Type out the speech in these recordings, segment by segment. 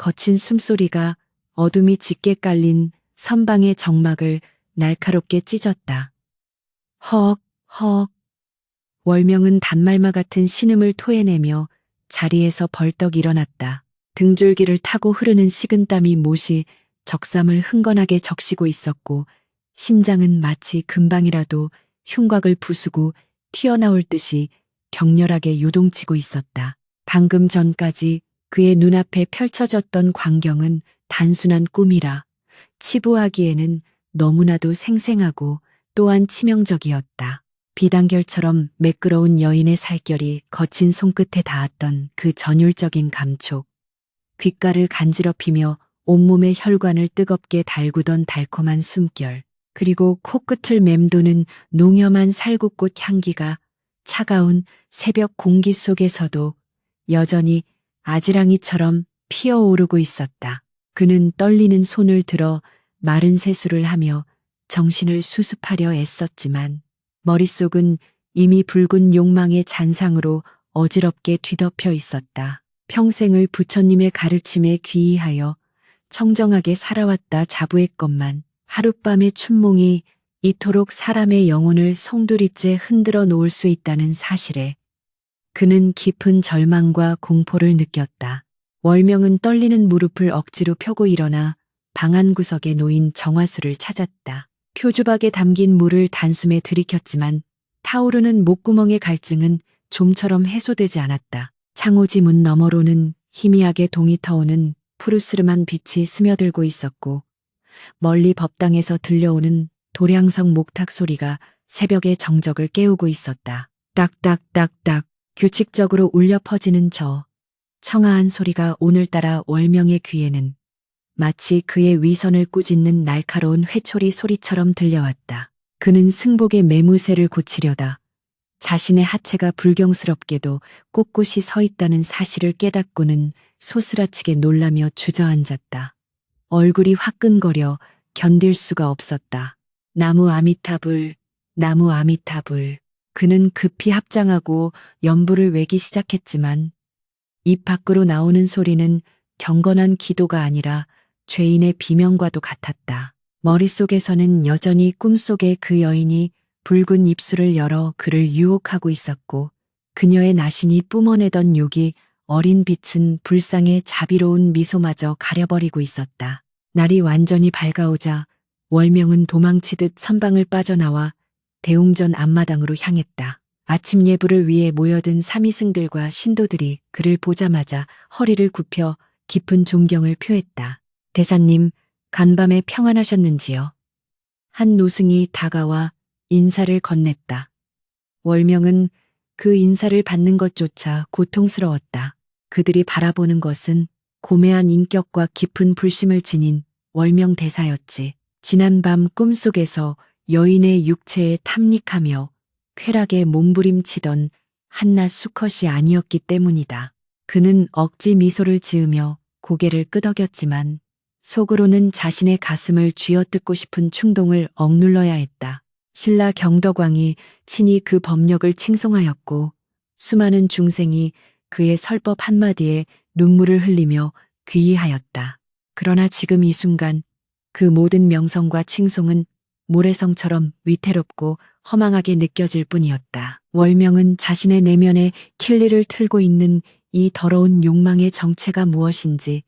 거친 숨소리가 어둠이 짙게 깔린 선방의 정막을 날카롭게 찢었다. 헉, 헉. 월명은 단말마 같은 신음을 토해내며 자리에서 벌떡 일어났다. 등줄기를 타고 흐르는 식은땀이 못이 적삼을 흥건하게 적시고 있었고 심장은 마치 금방이라도 흉곽을 부수고 튀어나올 듯이 격렬하게 요동치고 있었다. 방금 전까지 그의 눈앞에 펼쳐졌던 광경은 단순한 꿈이라 치부하기에는 너무나도 생생하고 또한 치명적이었다. 비단결처럼 매끄러운 여인의 살결이 거친 손끝에 닿았던 그 전율적인 감촉, 귓가를 간지럽히며 온몸의 혈관을 뜨겁게 달구던 달콤한 숨결, 그리고 코끝을 맴도는 농염한 살구꽃 향기가 차가운 새벽 공기 속에서도 여전히 아지랑이처럼 피어오르고 있었다. 그는 떨리는 손을 들어 마른 세수를 하며 정신을 수습하려 애썼지만 머릿속은 이미 붉은 욕망의 잔상으로 어지럽게 뒤덮여 있었다. 평생을 부처님의 가르침에 귀의하여 청정하게 살아왔다 자부했건만 하룻밤의 춘몽이 이토록 사람의 영혼을 송두리째 흔들어 놓을 수 있다는 사실에 그는 깊은 절망과 공포를 느꼈다. 월명은 떨리는 무릎을 억지로 펴고 일어나 방 한 구석에 놓인 정화수를 찾았다. 표주박에 담긴 물을 단숨에 들이켰지만 타오르는 목구멍의 갈증은 좀처럼 해소되지 않았다. 창호지 문 너머로는 희미하게 동이 터오는 푸르스름한 빛이 스며들고 있었고 멀리 법당에서 들려오는 도량성 목탁 소리가 새벽의 정적을 깨우고 있었다. 딱딱딱딱 규칙적으로 울려 퍼지는 저 청아한 소리가 오늘따라 월명의 귀에는 마치 그의 위선을 꾸짖는 날카로운 회초리 소리처럼 들려왔다. 그는 승복의 매무새를 고치려다 자신의 하체가 불경스럽게도 꼿꼿이 서 있다는 사실을 깨닫고는 소스라치게 놀라며 주저앉았다. 얼굴이 화끈거려 견딜 수가 없었다. 나무 아미타불, 나무 아미타불. 그는 급히 합장하고 연부를 외기 시작했지만 입 밖으로 나오는 소리는 경건한 기도가 아니라 죄인의 비명과도 같았다. 머릿속에서는 여전히 꿈속의 그 여인이 붉은 입술을 열어 그를 유혹하고 있었고 그녀의 나신이 뿜어내던 욕이 어린 빛은 불상의 자비로운 미소마저 가려버리고 있었다. 날이 완전히 밝아오자 월명은 도망치듯 선방을 빠져나와 대웅전 앞마당으로 향했다. 아침 예불을 위해 모여든 사미승들과 신도들이 그를 보자마자 허리를 굽혀 깊은 존경을 표했다. 대사님, 간밤에 평안하셨는지요? 한 노승이 다가와 인사를 건넸다. 월명은 그 인사를 받는 것조차 고통스러웠다. 그들이 바라보는 것은 고매한 인격과 깊은 불심을 지닌 월명 대사였지. 지난밤 꿈속에서 여인의 육체에 탐닉하며 쾌락에 몸부림치던 한낱 수컷이 아니었기 때문이다. 그는 억지 미소를 지으며 고개를 끄덕였지만 속으로는 자신의 가슴을 쥐어뜯고 싶은 충동을 억눌러야 했다. 신라 경덕왕이 친히 그 법력을 칭송하였고 수많은 중생이 그의 설법 한마디에 눈물을 흘리며 귀의하였다. 그러나 지금 이 순간 그 모든 명성과 칭송은 모래성처럼 위태롭고 허망하게 느껴질 뿐이었다. 월명은 자신의 내면에 킬리를 틀고 있는 이 더러운 욕망의 정체가 무엇인지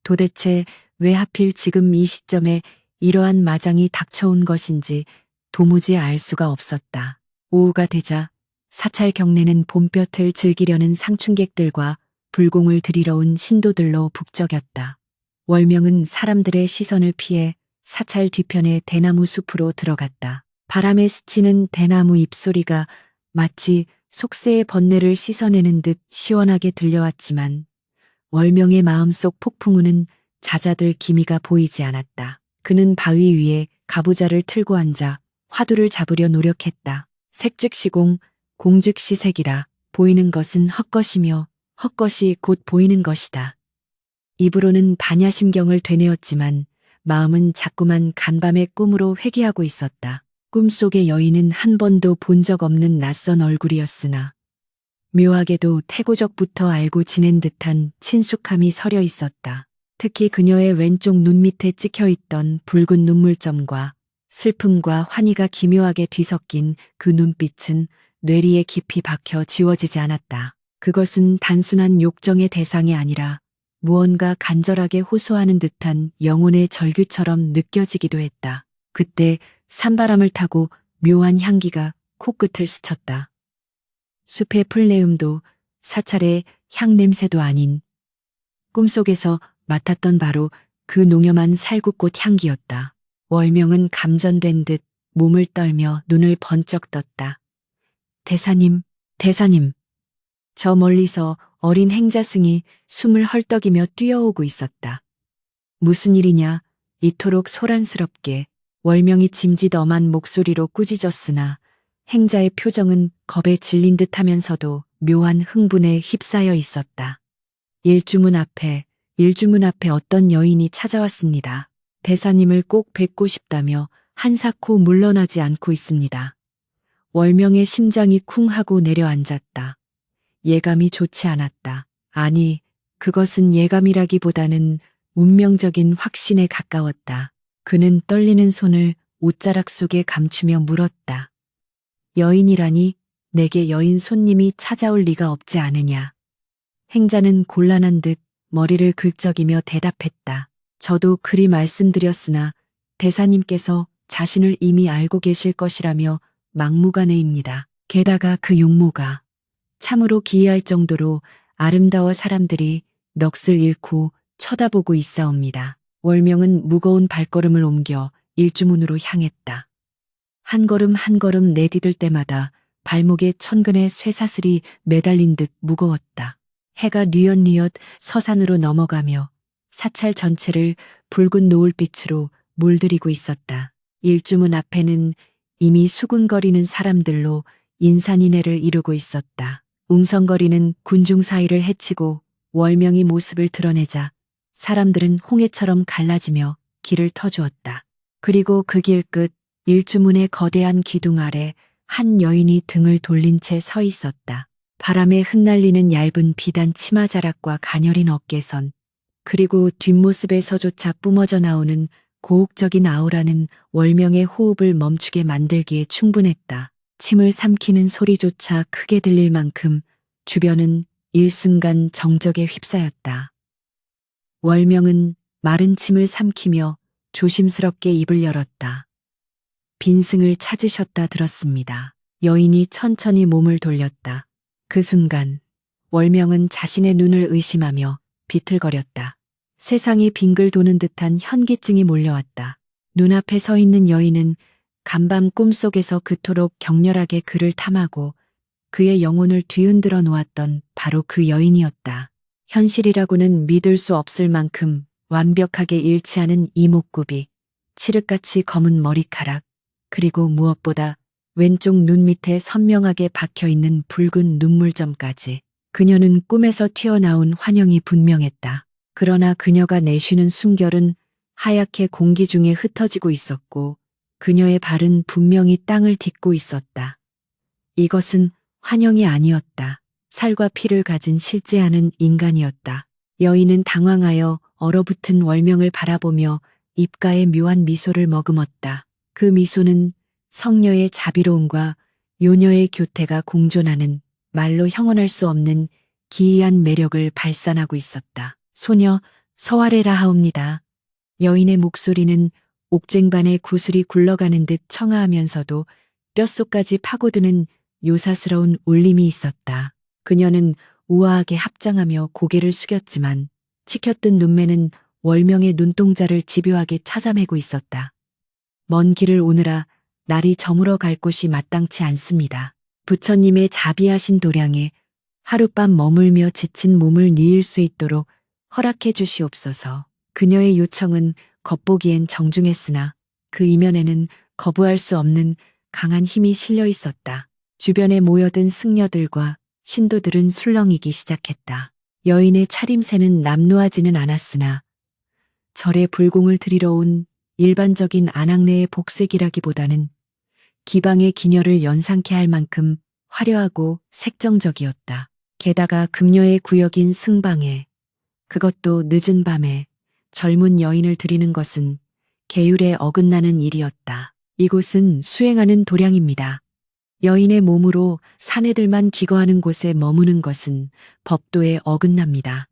도대체 왜 하필 지금 이 시점에 이러한 마장이 닥쳐온 것인지 도무지 알 수가 없었다. 오후가 되자 사찰 경내는 봄볕을 즐기려는 상춘객들과 불공을 들이러 온 신도들로 북적였다. 월명은 사람들의 시선을 피해 사찰 뒤편의 대나무 숲으로 들어갔다. 바람에 스치는 대나무 잎소리가 마치 속세의 번뇌를 씻어내는 듯 시원하게 들려왔지만 월명의 마음속 폭풍우는 잦아들 기미가 보이지 않았다. 그는 바위 위에 가부좌를 틀고 앉아 화두를 잡으려 노력했다. 색즉시공, 공즉시색이라 보이는 것은 헛것이며 헛것이 곧 보이는 것이다. 입으로는 반야심경을 되뇌었지만 마음은 자꾸만 간밤의 꿈으로 회귀하고 있었다. 꿈속의 여인은 한 번도 본 적 없는 낯선 얼굴이었으나 묘하게도 태고적부터 알고 지낸 듯한 친숙함이 서려 있었다. 특히 그녀의 왼쪽 눈 밑에 찍혀 있던 붉은 눈물점과 슬픔과 환희가 기묘하게 뒤섞인 그 눈빛은 뇌리에 깊이 박혀 지워지지 않았다. 그것은 단순한 욕정의 대상이 아니라 무언가 간절하게 호소하는 듯한 영혼의 절규처럼 느껴지기도 했다. 그때 산바람을 타고 묘한 향기가 코끝을 스쳤다. 숲의 풀내음도 사찰의 향냄새도 아닌 꿈속에서 맡았던 바로 그 농염한 살구꽃 향기였다. 월명은 감전된 듯 몸을 떨며 눈을 번쩍 떴다. 대사님, 대사님. 저 멀리서 어린 행자승이 숨을 헐떡이며 뛰어오고 있었다. 무슨 일이냐? 이토록 소란스럽게 월명이 짐짓 엄한 목소리로 꾸짖었으나 행자의 표정은 겁에 질린 듯 하면서도 묘한 흥분에 휩싸여 있었다. 일주문 앞에 어떤 여인이 찾아왔습니다. 대사님을 꼭 뵙고 싶다며 한사코 물러나지 않고 있습니다. 월명의 심장이 쿵 하고 내려앉았다. 예감이 좋지 않았다. 아니, 그것은 예감이라기보다는 운명적인 확신에 가까웠다. 그는 떨리는 손을 옷자락 속에 감추며 물었다. 여인이라니 내게 여인 손님이 찾아올 리가 없지 않으냐. 행자는 곤란한 듯 머리를 긁적이며 대답했다. 저도 그리 말씀드렸으나 대사님께서 자신을 이미 알고 계실 것이라며 막무가내입니다. 게다가 그 용모가 참으로 기이할 정도로 아름다워 사람들이 넋을 잃고 쳐다보고 있사옵니다. 월명은 무거운 발걸음을 옮겨 일주문으로 향했다. 한 걸음 한 걸음 내디딜 때마다 발목에 천근의 쇠사슬이 매달린 듯 무거웠다. 해가 뉘엿뉘엿 서산으로 넘어가며 사찰 전체를 붉은 노을빛으로 물들이고 있었다. 일주문 앞에는 이미 수군거리는 사람들로 인산인해를 이루고 있었다. 웅성거리는 군중 사이를 헤치고 월명이 모습을 드러내자 사람들은 홍해처럼 갈라지며 길을 터주었다. 그리고 그 길 끝 일주문의 거대한 기둥 아래 한 여인이 등을 돌린 채 서 있었다. 바람에 흩날리는 얇은 비단 치마 자락과 가녀린 어깨선, 그리고 뒷모습에서조차 뿜어져 나오는 고혹적인 아우라는 월명의 호흡을 멈추게 만들기에 충분했다. 침을 삼키는 소리조차 크게 들릴 만큼 주변은 일순간 정적에 휩싸였다. 월명은 마른 침을 삼키며 조심스럽게 입을 열었다. 빈승을 찾으셨다 들었습니다. 여인이 천천히 몸을 돌렸다. 그 순간 월명은 자신의 눈을 의심하며 비틀거렸다. 세상이 빙글 도는 듯한 현기증이 몰려왔다. 눈앞에 서 있는 여인은 간밤 꿈속에서 그토록 격렬하게 그를 탐하고 그의 영혼을 뒤흔들어 놓았던 바로 그 여인이었다. 현실이라고는 믿을 수 없을 만큼 완벽하게 일치하는 이목구비, 칠흑같이 검은 머리카락, 그리고 무엇보다 왼쪽 눈 밑에 선명하게 박혀있는 붉은 눈물점까지. 그녀는 꿈에서 튀어나온 환영이 분명했다. 그러나 그녀가 내쉬는 숨결은 하얗게 공기 중에 흩어지고 있었고 그녀의 발은 분명히 땅을 딛고 있었다. 이것은 환영이 아니었다. 살과 피를 가진 실제하는 인간이었다. 여인은 당황하여 얼어붙은 월명을 바라보며 입가에 묘한 미소를 머금었다. 그 미소는 성녀의 자비로움과 요녀의 교태가 공존하는 말로 형언할 수 없는 기이한 매력을 발산하고 있었다. 소녀 서활해라 하옵니다. 여인의 목소리는 옥쟁반의 구슬이 굴러가는 듯 청아하면서도 뼛속까지 파고드는 요사스러운 울림이 있었다. 그녀는 우아하게 합장하며 고개를 숙였지만 치켜뜬 눈매는 월명의 눈동자를 집요하게 찾아매고 있었다. 먼 길을 오느라 날이 저물어 갈 곳이 마땅치 않습니다. 부처님의 자비하신 도량에 하룻밤 머물며 지친 몸을 뉘일 수 있도록 허락해 주시옵소서. 그녀의 요청은 겉보기엔 정중했으나 그 이면에는 거부할 수 없는 강한 힘이 실려 있었다. 주변에 모여든 승려들과 신도들은 술렁이기 시작했다. 여인의 차림새는 남루하지는 않았으나 절에 불공을 드리러 온 일반적인 안악내의 복색이라기보다는 기방의 기녀를 연상케 할 만큼 화려하고 색정적이었다. 게다가 금녀의 구역인 승방에, 그것도 늦은 밤에 젊은 여인을 들이는 것은 계율에 어긋나는 일이었다. 이곳은 수행하는 도량입니다. 여인의 몸으로 사내들만 기거하는 곳에 머무는 것은 법도에 어긋납니다.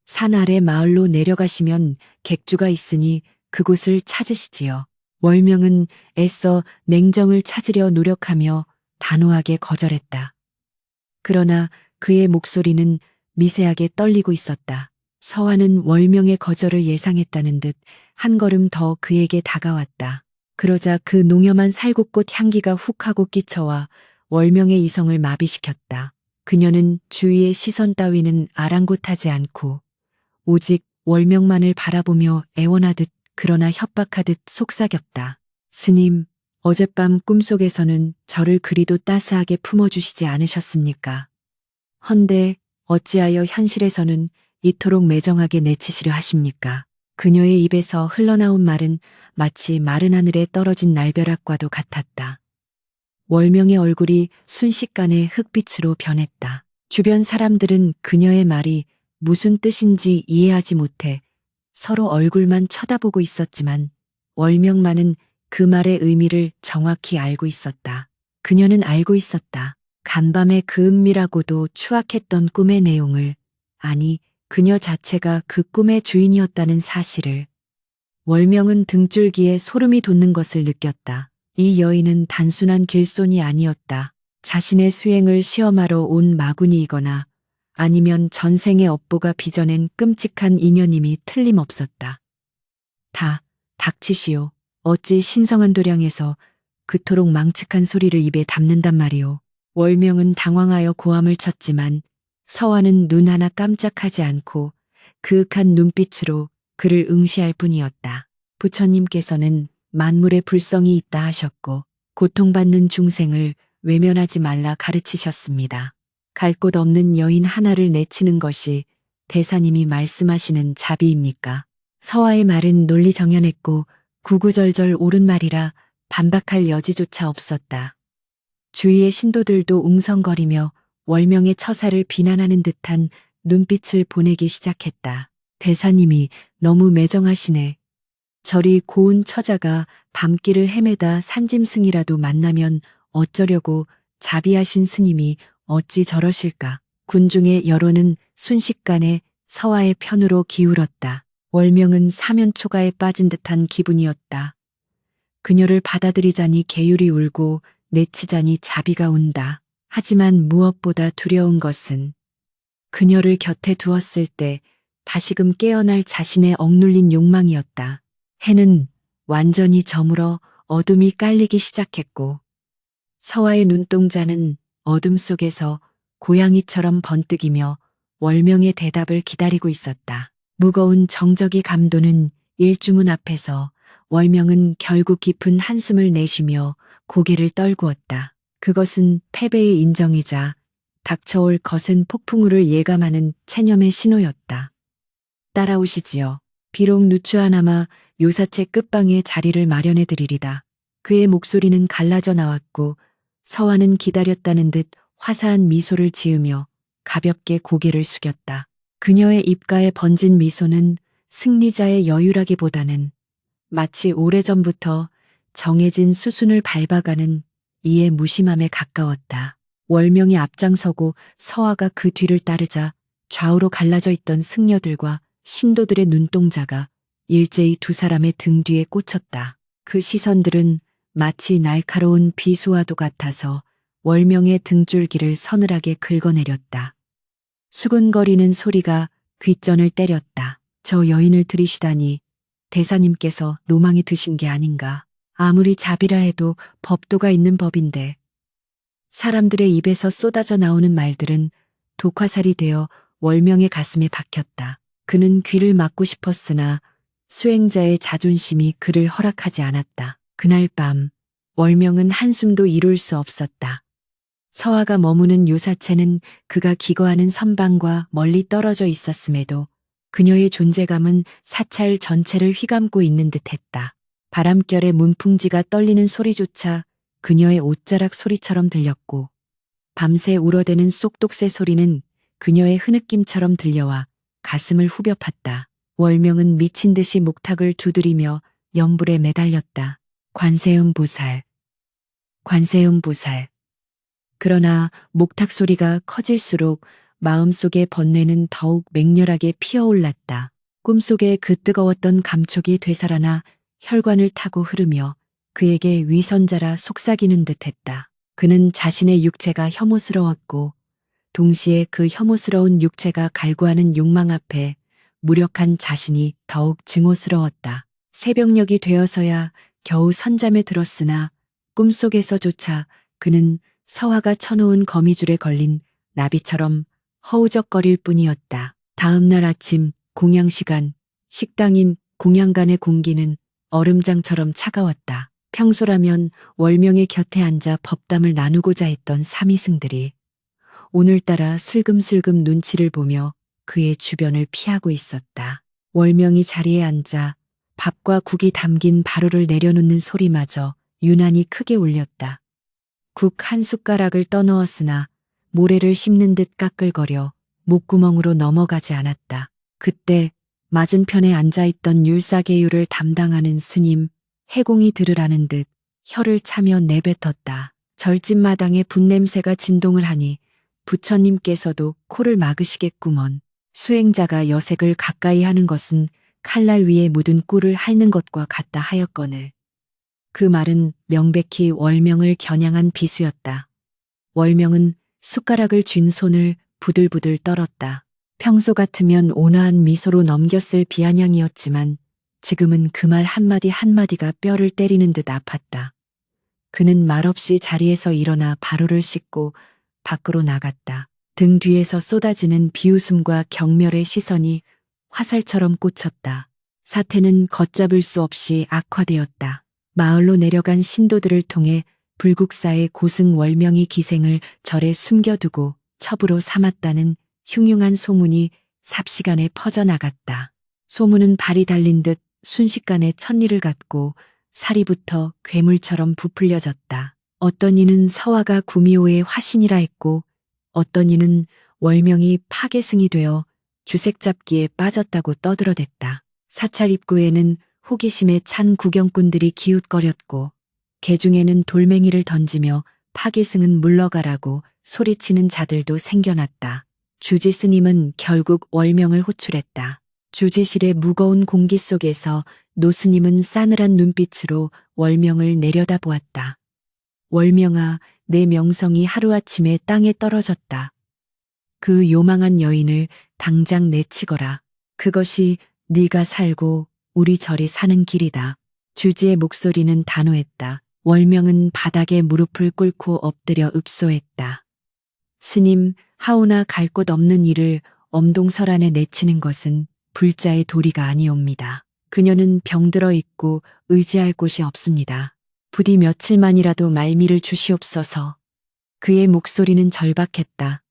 산 아래 마을로 내려가시면 객주가 있으니 그곳을 찾으시지요. 월명은 애써 냉정을 찾으려 노력하며 단호하게 거절했다. 그러나 그의 목소리는 미세하게 떨리고 있었다. 서화는 월명의 거절을 예상했다는 듯 한 걸음 더 그에게 다가왔다. 그러자 그 농염한 살구꽃 향기가 훅 하고 끼쳐와 월명의 이성을 마비시켰다. 그녀는 주위의 시선 따위는 아랑곳하지 않고 오직 월명만을 바라보며 애원하듯 그러나 협박하듯 속삭였다. 스님, 어젯밤 꿈속에서는 저를 그리도 따스하게 품어주시지 않으셨습니까? 헌데 어찌하여 현실에서는 이토록 매정하게 내치시려 하십니까? 그녀의 입에서 흘러나온 말은 마치 마른 하늘에 떨어진 날벼락과도 같았다. 월명의 얼굴이 순식간에 흑빛으로 변했다. 주변 사람들은 그녀의 말이 무슨 뜻인지 이해하지 못해 서로 얼굴만 쳐다보고 있었지만 월명만은 그 말의 의미를 정확히 알고 있었다. 그녀는 알고 있었다. 간밤의 그 은밀하고도 추악했던 꿈의 내용을, 아니 그녀 자체가 그 꿈의 주인이었다는 사실을. 월명은 등줄기에 소름이 돋는 것을 느꼈다. 이 여인은 단순한 길손이 아니었다. 자신의 수행을 시험하러 온 마군이이거나 아니면 전생의 업보가 빚어낸 끔찍한 인연임이 틀림없었다. 닥치시오. 어찌 신성한 도량에서 그토록 망측한 소리를 입에 담는단 말이오. 월명은 당황하여 고함을 쳤지만 서화는 눈 하나 깜짝하지 않고 그윽한 눈빛으로 그를 응시할 뿐이었다. 부처님께서는 만물에 불성이 있다 하셨고 고통받는 중생을 외면하지 말라 가르치셨습니다. 갈 곳 없는 여인 하나를 내치는 것이 대사님이 말씀하시는 자비입니까? 서화의 말은 논리정연했고 구구절절 옳은 말이라 반박할 여지조차 없었다. 주위의 신도들도 웅성거리며 월명의 처사를 비난하는 듯한 눈빛을 보내기 시작했다. 대사님이 너무 매정하시네. 저리 고운 처자가 밤길을 헤매다 산짐승이라도 만나면 어쩌려고 자비하신 스님이 어찌 저러실까. 군중의 여론은 순식간에 서화의 편으로 기울었다. 월명은 사면초가에 빠진 듯한 기분이었다. 그녀를 받아들이자니 계율이 울고 내치자니 자비가 운다. 하지만 무엇보다 두려운 것은 그녀를 곁에 두었을 때 다시금 깨어날 자신의 억눌린 욕망이었다. 해는 완전히 저물어 어둠이 깔리기 시작했고 서화의 눈동자는 어둠 속에서 고양이처럼 번뜩이며 월명의 대답을 기다리고 있었다. 무거운 정적이 감도는 일주문 앞에서 월명은 결국 깊은 한숨을 내쉬며 고개를 떨구었다. 그것은 패배의 인정이자 닥쳐올 거센 폭풍우를 예감하는 체념의 신호였다. 따라오시지요. 비록 누추하나마 요사체 끝방에 자리를 마련해 드리리다. 그의 목소리는 갈라져 나왔고 서화는 기다렸다는 듯 화사한 미소를 지으며 가볍게 고개를 숙였다. 그녀의 입가에 번진 미소는 승리자의 여유라기보다는 마치 오래전부터 정해진 수순을 밟아가는 이의 무심함에 가까웠다. 월명이 앞장서고 서화가 그 뒤를 따르자 좌우로 갈라져 있던 승려들과 신도들의 눈동자가 일제히 두 사람의 등 뒤에 꽂혔다. 그 시선들은 마치 날카로운 비수와도 같아서 월명의 등줄기를 서늘하게 긁어내렸다. 수근거리는 소리가 귓전을 때렸다. 저 여인을 들이시다니 대사님께서 로망이 드신 게 아닌가. 아무리 자비라 해도 법도가 있는 법인데. 사람들의 입에서 쏟아져 나오는 말들은 독화살이 되어 월명의 가슴에 박혔다. 그는 귀를 막고 싶었으나 수행자의 자존심이 그를 허락하지 않았다. 그날 밤 월명은 한숨도 이룰 수 없었다. 서화가 머무는 요사체는 그가 기거하는 선방과 멀리 떨어져 있었음에도 그녀의 존재감은 사찰 전체를 휘감고 있는 듯했다. 바람결에 문풍지가 떨리는 소리조차 그녀의 옷자락 소리처럼 들렸고 밤새 울어대는 쏙독새 소리는 그녀의 흐느낌처럼 들려와 가슴을 후벼 팠다. 월명은 미친 듯이 목탁을 두드리며 연불에 매달렸다. 관세음 보살, 관세음 보살. 그러나 목탁 소리가 커질수록 마음속의 번뇌는 더욱 맹렬하게 피어올랐다. 꿈속에 그 뜨거웠던 감촉이 되살아나 혈관을 타고 흐르며 그에게 위선자라 속삭이는 듯했다. 그는 자신의 육체가 혐오스러웠고 동시에 그 혐오스러운 육체가 갈구하는 욕망 앞에 무력한 자신이 더욱 증오스러웠다. 새벽녘이 되어서야 겨우 선잠에 들었으나 꿈속에서조차 그는 서화가 쳐놓은 거미줄에 걸린 나비처럼 허우적거릴 뿐이었다. 다음 날 아침 공양 시간, 식당인 공양간의 공기는 얼음장처럼 차가웠다. 평소라면 월명의 곁에 앉아 법담을 나누고자 했던 삼이승들이 오늘따라 슬금슬금 눈치를 보며 그의 주변을 피하고 있었다. 월명이 자리에 앉아 밥과 국이 담긴 바루를 내려놓는 소리마저 유난히 크게 울렸다. 국 한 숟가락을 떠넣었으나 모래를 씹는 듯 까끌거려 목구멍으로 넘어가지 않았다. 그때 맞은편에 앉아있던 율사계율을 담당하는 스님 해공이 들으라는 듯 혀를 차며 내뱉었다. 절집마당에 분냄새가 진동을 하니 부처님께서도 코를 막으시겠구먼. 수행자가 여색을 가까이 하는 것은 칼날 위에 묻은 꿀을 핥는 것과 같다 하였거늘. 그 말은 명백히 월명을 겨냥한 비수였다. 월명은 숟가락을 쥔 손을 부들부들 떨었다. 평소 같으면 온화한 미소로 넘겼을 비아냥이었지만 지금은 그 말 한마디 한마디가 뼈를 때리는 듯 아팠다. 그는 말없이 자리에서 일어나 바루를 씻고 밖으로 나갔다. 등 뒤에서 쏟아지는 비웃음과 경멸의 시선이 화살처럼 꽂혔다. 사태는 걷잡을 수 없이 악화되었다. 마을로 내려간 신도들을 통해 불국사의 고승 월명이 기생을 절에 숨겨두고 첩으로 삼았다는 흉흉한 소문이 삽시간에 퍼져나갔다. 소문은 발이 달린 듯 순식간에 천리를 갖고 사리부터 괴물처럼 부풀려졌다. 어떤 이는 서화가 구미호의 화신이라 했고 어떤 이는 월명이 파괴승이 되어 주색잡기에 빠졌다고 떠들어댔다. 사찰 입구에는 호기심에 찬 구경꾼들이 기웃거렸고 개중에는 돌멩이를 던지며 파괴승은 물러가라고 소리치는 자들도 생겨났다. 주지 스님은 결국 월명을 호출했다. 주지실의 무거운 공기 속에서 노 스님은 싸늘한 눈빛으로 월명을 내려다보았다. 월명아, 내 명성이 하루아침에 땅에 떨어졌다. 그 요망한 여인을 당장 내치거라. 그것이 네가 살고 우리 절이 사는 길이다. 주지의 목소리는 단호했다. 월명은 바닥에 무릎을 꿇고 엎드려 읍소했다. 스님, 하오나 갈 곳 없는 이를 엄동설 안에 내치는 것은 불자의 도리가 아니옵니다. 그녀는 병들어 있고 의지할 곳이 없습니다. 부디 며칠만이라도 말미를 주시옵소서. 그의 목소리는 절박했다.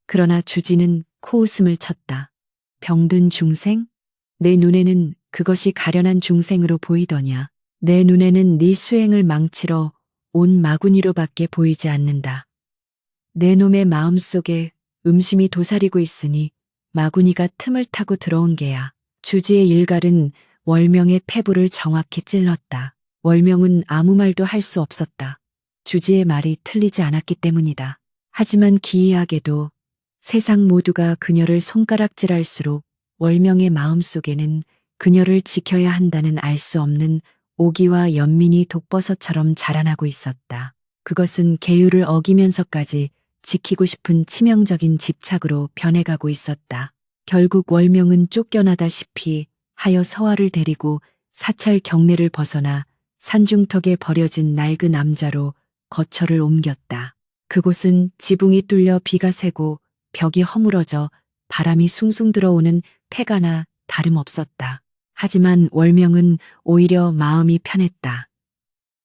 그러나 주지는 코웃음을 쳤다. 병든 중생? 내 눈에는 그것이 가련한 중생으로 보이더냐. 내 눈에는 네 수행을 망치러 온 마구니로밖에 보이지 않는다. 내 놈의 마음속에 음심이 도사리고 있으니 마구니가 틈을 타고 들어온 게야. 주지의 일갈은 월명의 폐부를 정확히 찔렀다. 월명은 아무 말도 할 수 없었다. 주지의 말이 틀리지 않았기 때문이다. 하지만 기이하게도 세상 모두가 그녀를 손가락질할수록 월명의 마음속에는 그녀를 지켜야 한다는 알 수 없는 오기와 연민이 독버섯처럼 자라나고 있었다. 그것은 계율을 어기면서까지 지키고 싶은 치명적인 집착으로 변해가고 있었다. 결국 월명은 쫓겨나다시피 하여 서화를 데리고 사찰 경내를 벗어나 산중턱에 버려진 낡은 암자로 거처를 옮겼다. 그곳은 지붕이 뚫려 비가 새고 벽이 허물어져 바람이 숭숭 들어오는 폐가나 다름없었다. 하지만 월명은 오히려 마음이 편했다.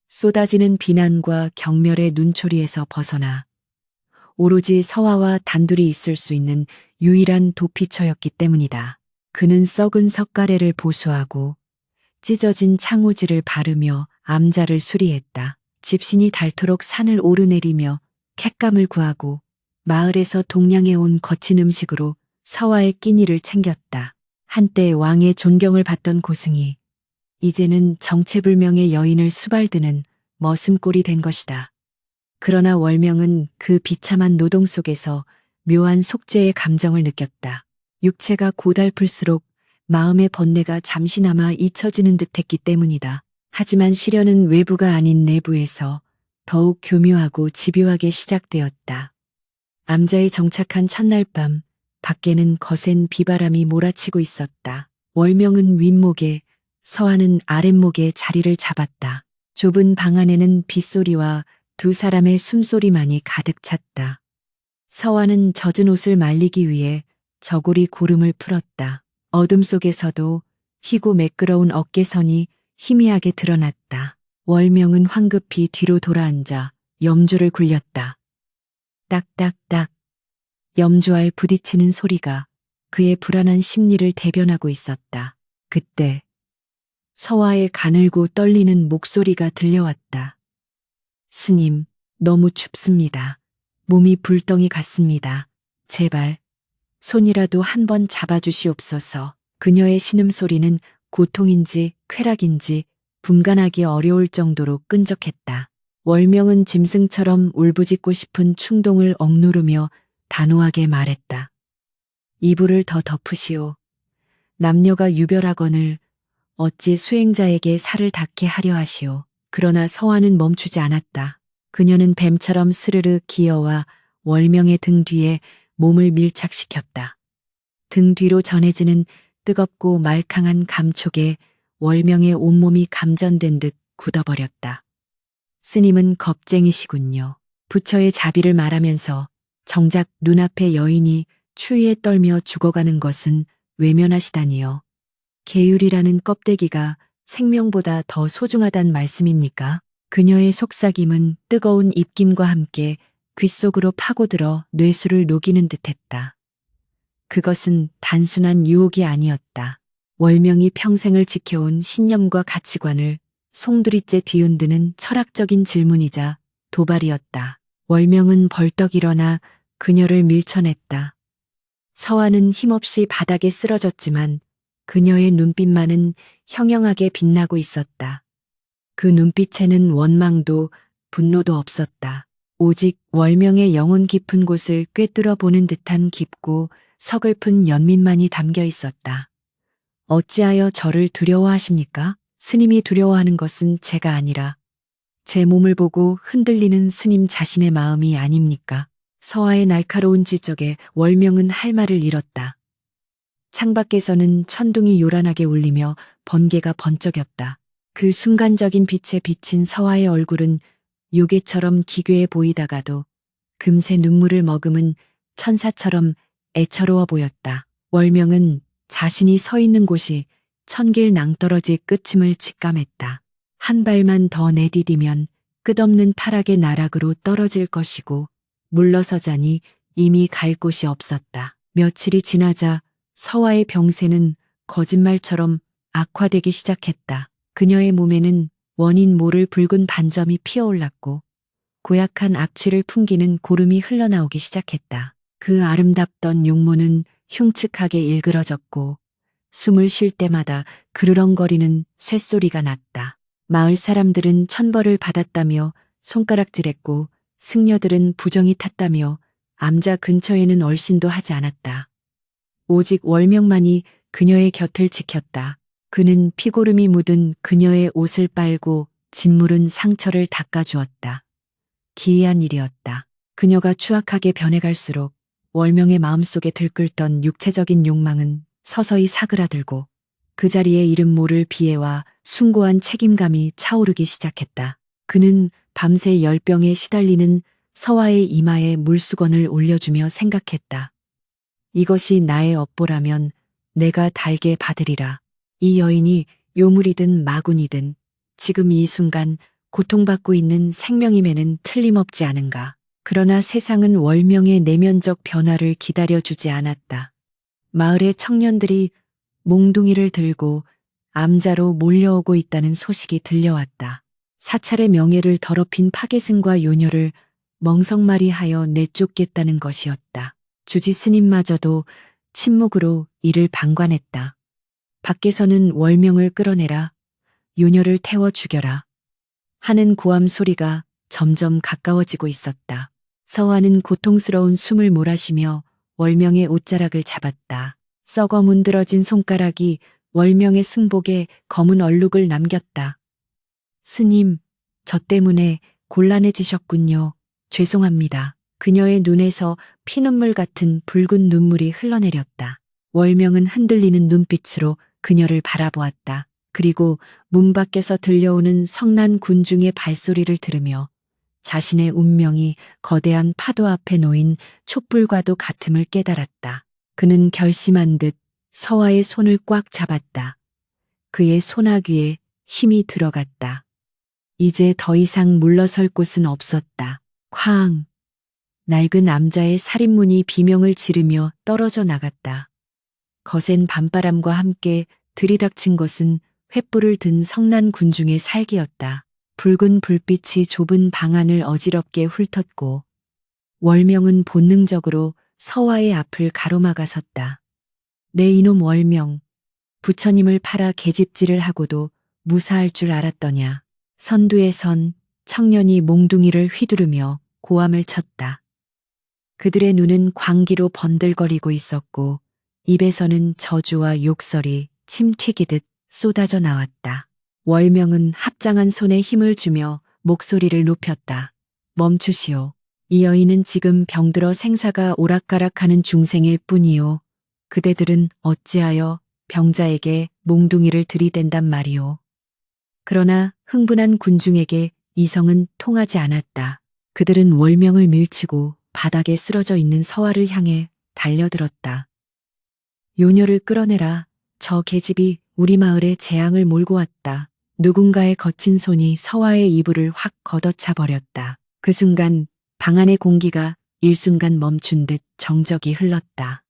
쏟아지는 비난과 경멸의 눈초리에서 벗어나 오로지 서화와 단둘이 있을 수 있는 유일한 도피처였기 때문이다. 그는 썩은 석가래를 보수하고 찢어진 창호지를 바르며 암자를 수리했다. 집신이 닳도록 산을 오르내리며 캑감을 구하고 마을에서 동냥해 온 거친 음식으로 서화의 끼니를 챙겼다. 한때 왕의 존경을 받던 고승이 이제는 정체불명의 여인을 수발드는 머슴꼴이 된 것이다. 그러나 월명은 그 비참한 노동 속에서 묘한 속죄의 감정을 느꼈다. 육체가 고달플수록 마음의 번뇌가 잠시나마 잊혀지는 듯했기 때문이다. 하지만 시련은 외부가 아닌 내부에서 더욱 교묘하고 집요하게 시작되었다. 암자에 정착한 첫날 밤, 밖에는 거센 비바람이 몰아치고 있었다. 월명은 윗목에, 서한은 아랫목에 자리를 잡았다. 좁은 방 안에는 빗소리와 두 사람의 숨소리만이 가득 찼다. 서한은 젖은 옷을 말리기 위해 저고리 고름을 풀었다. 어둠 속에서도 희고 매끄러운 어깨선이 희미하게 드러났다. 월명은 황급히 뒤로 돌아앉아 염주를 굴렸다. 딱딱딱. 염주알 부딪히는 소리가 그의 불안한 심리를 대변하고 있었다. 그때 서화의 가늘고 떨리는 목소리가 들려왔다. 스님, 너무 춥습니다. 몸이 불덩이 같습니다. 제발 손이라도 한번 잡아주시옵소서. 그녀의 신음소리는 고통인지 쾌락인지 분간하기 어려울 정도로 끈적했다. 월명은 짐승처럼 울부짖고 싶은 충동을 억누르며 단호하게 말했다. 이불을 더 덮으시오. 남녀가 유별하거늘 어찌 수행자에게 살을 닿게 하려 하시오. 그러나 서화는 멈추지 않았다. 그녀는 뱀처럼 스르르 기어와 월명의 등 뒤에 몸을 밀착시켰다. 등 뒤로 전해지는 뜨겁고 말캉한 감촉에 월명의 온몸이 감전된 듯 굳어버렸다. 스님은 겁쟁이시군요. 부처의 자비를 말하면서 정작 눈앞의 여인이 추위에 떨며 죽어가는 것은 외면하시다니요. 계율이라는 껍데기가 생명보다 더 소중하단 말씀입니까? 그녀의 속삭임은 뜨거운 입김과 함께 귓속으로 파고들어 뇌수를 녹이는 듯했다. 그것은 단순한 유혹이 아니었다. 월명이 평생을 지켜온 신념과 가치관을 송두리째 뒤흔드는 철학적인 질문이자 도발이었다. 월명은 벌떡 일어나 그녀를 밀쳐냈다. 서화는 힘없이 바닥에 쓰러졌지만 그녀의 눈빛만은 형형하게 빛나고 있었다. 그 눈빛에는 원망도 분노도 없었다. 오직 월명의 영혼 깊은 곳을 꿰뚫어 보는 듯한 깊고 서글픈 연민만이 담겨 있었다. 어찌하여 저를 두려워하십니까? 스님이 두려워하는 것은 제가 아니라 제 몸을 보고 흔들리는 스님 자신의 마음이 아닙니까? 서화의 날카로운 지적에 월명은 할 말을 잃었다. 창밖에서는 천둥이 요란하게 울리며 번개가 번쩍였다. 그 순간적인 빛에 비친 서화의 얼굴은 요괴처럼 기괴해 보이다가도 금세 눈물을 머금은 천사처럼 애처로워 보였다. 월명은 자신이 서 있는 곳이 천길 낭떠러지 끝임을 직감했다. 한 발만 더 내디디면 끝없는 타락의 나락으로 떨어질 것이고 물러서자니 이미 갈 곳이 없었다. 며칠이 지나자 서화의 병세는 거짓말처럼 악화되기 시작했다. 그녀의 몸에는 원인 모를 붉은 반점이 피어올랐고 고약한 악취를 풍기는 고름이 흘러나오기 시작했다. 그 아름답던 용모는 흉측하게 일그러졌고 숨을 쉴 때마다 그르렁거리는 쇳소리가 났다. 마을 사람들은 천벌을 받았다며 손가락질했고 승려들은 부정이 탔다며 암자 근처에는 얼씬도 하지 않았다. 오직 월명만이 그녀의 곁을 지켰다. 그는 피고름이 묻은 그녀의 옷을 빨고 짓무른 상처를 닦아주었다. 기이한 일이었다. 그녀가 추악하게 변해갈수록 월명의 마음속에 들끓던 육체적인 욕망은 서서히 사그라들고 그 자리에 이름 모를 비애와 숭고한 책임감이 차오르기 시작했다. 그는 밤새 열병에 시달리는 서화의 이마에 물수건을 올려주며 생각했다. 이것이 나의 업보라면 내가 달게 받으리라. 이 여인이 요물이든 마군이든 지금 이 순간 고통받고 있는 생명임에는 틀림없지 않은가. 그러나 세상은 월명의 내면적 변화를 기다려주지 않았다. 마을의 청년들이 몽둥이를 들고 암자로 몰려오고 있다는 소식이 들려왔다. 사찰의 명예를 더럽힌 파괴승과 요녀를 멍석말이하여 내쫓겠다는 것이었다. 주지 스님마저도 침묵으로 이를 방관했다. 밖에서는 월명을 끌어내라. 요녀를 태워 죽여라. 하는 고함 소리가 점점 가까워지고 있었다. 서화는 고통스러운 숨을 몰아쉬며 월명의 옷자락을 잡았다. 썩어 문드러진 손가락이 월명의 승복에 검은 얼룩을 남겼다. 스님, 저 때문에 곤란해지셨군요. 죄송합니다. 그녀의 눈에서 피눈물 같은 붉은 눈물이 흘러내렸다. 월명은 흔들리는 눈빛으로 그녀를 바라보았다. 그리고 문 밖에서 들려오는 성난 군중의 발소리를 들으며 자신의 운명이 거대한 파도 앞에 놓인 촛불과도 같음을 깨달았다. 그는 결심한 듯 서화의 손을 꽉 잡았다. 그의 소나귀에 힘이 들어갔다. 이제 더 이상 물러설 곳은 없었다. 쾅! 낡은 암자의 살인문이 비명을 지르며 떨어져 나갔다. 거센 밤바람과 함께 들이닥친 것은 횃불을 든 성난 군중의 살기였다. 붉은 불빛이 좁은 방 안을 어지럽게 훑었고 월명은 본능적으로 서화의 앞을 가로막아 섰다. 내 이놈 월명, 부처님을 팔아 계집질을 하고도 무사할 줄 알았더냐. 선두에 선 청년이 몽둥이를 휘두르며 고함을 쳤다. 그들의 눈은 광기로 번들거리고 있었고 입에서는 저주와 욕설이 침 튀기듯 쏟아져 나왔다. 월명은 합장한 손에 힘을 주며 목소리를 높였다. 멈추시오. 이 여인은 지금 병들어 생사가 오락가락하는 중생일 뿐이요. 그대들은 어찌하여 병자에게 몽둥이를 들이댄단 말이오. 그러나 흥분한 군중에게 이성은 통하지 않았다. 그들은 월명을 밀치고 바닥에 쓰러져 있는 서화를 향해 달려들었다. 요녀를 끌어내라. 저 계집이 우리 마을에 재앙을 몰고 왔다. 누군가의 거친 손이 서화의 이불을 확 걷어차 버렸다. 그 순간 방 안의 공기가 일순간 멈춘 듯 정적이 흘렀다.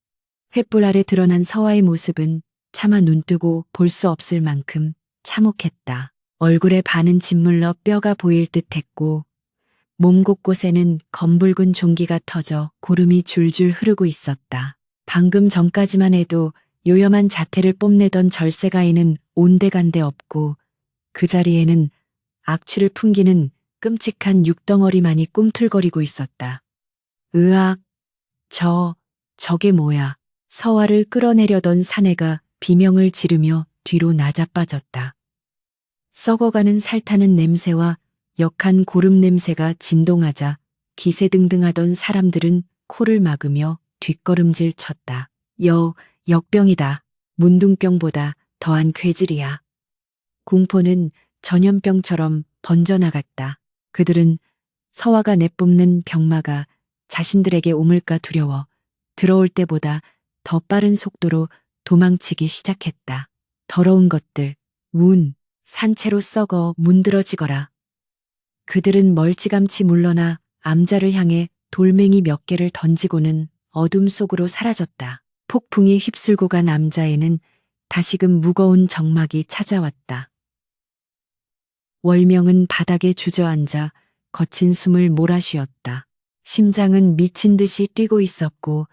횃불 아래 드러난 서화의 모습은 차마 눈뜨고 볼 수 없을 만큼 참혹했다. 얼굴에 반은 짓물러 뼈가 보일 듯 했고 몸 곳곳에는 검붉은 종기가 터져 고름이 줄줄 흐르고 있었다. 방금 전까지만 해도 요염한 자태를 뽐내던 절세가인은 온데간데 없고 그 자리에는 악취를 풍기는 끔찍한 육덩어리만이 꿈틀거리고 있었다. 으악! 저게 뭐야? 서화를 끌어내려던 사내가 비명을 지르며 뒤로 나자빠졌다. 썩어가는 살타는 냄새와 역한 고름 냄새가 진동하자 기세등등하던 사람들은 코를 막으며 뒷걸음질 쳤다. 역병이다. 문둥병보다 더한 괴질이야. 공포는 전염병처럼 번져나갔다. 그들은 서화가 내뿜는 병마가 자신들에게 오물까 두려워 들어올 때보다 더 빠른 속도로 도망치기 시작했다. 더러운 것들, 산채로 썩어 문드러지거라. 그들은 멀찌감치 물러나 암자를 향해 돌멩이 몇 개를 던지고는 어둠 속으로 사라졌다. 폭풍이 휩쓸고 간 암자에는 다시금 무거운 정막이 찾아왔다. 월명은 바닥에 주저앉아 거친 숨을 몰아쉬었다. 심장은 미친 듯이 뛰고 있었고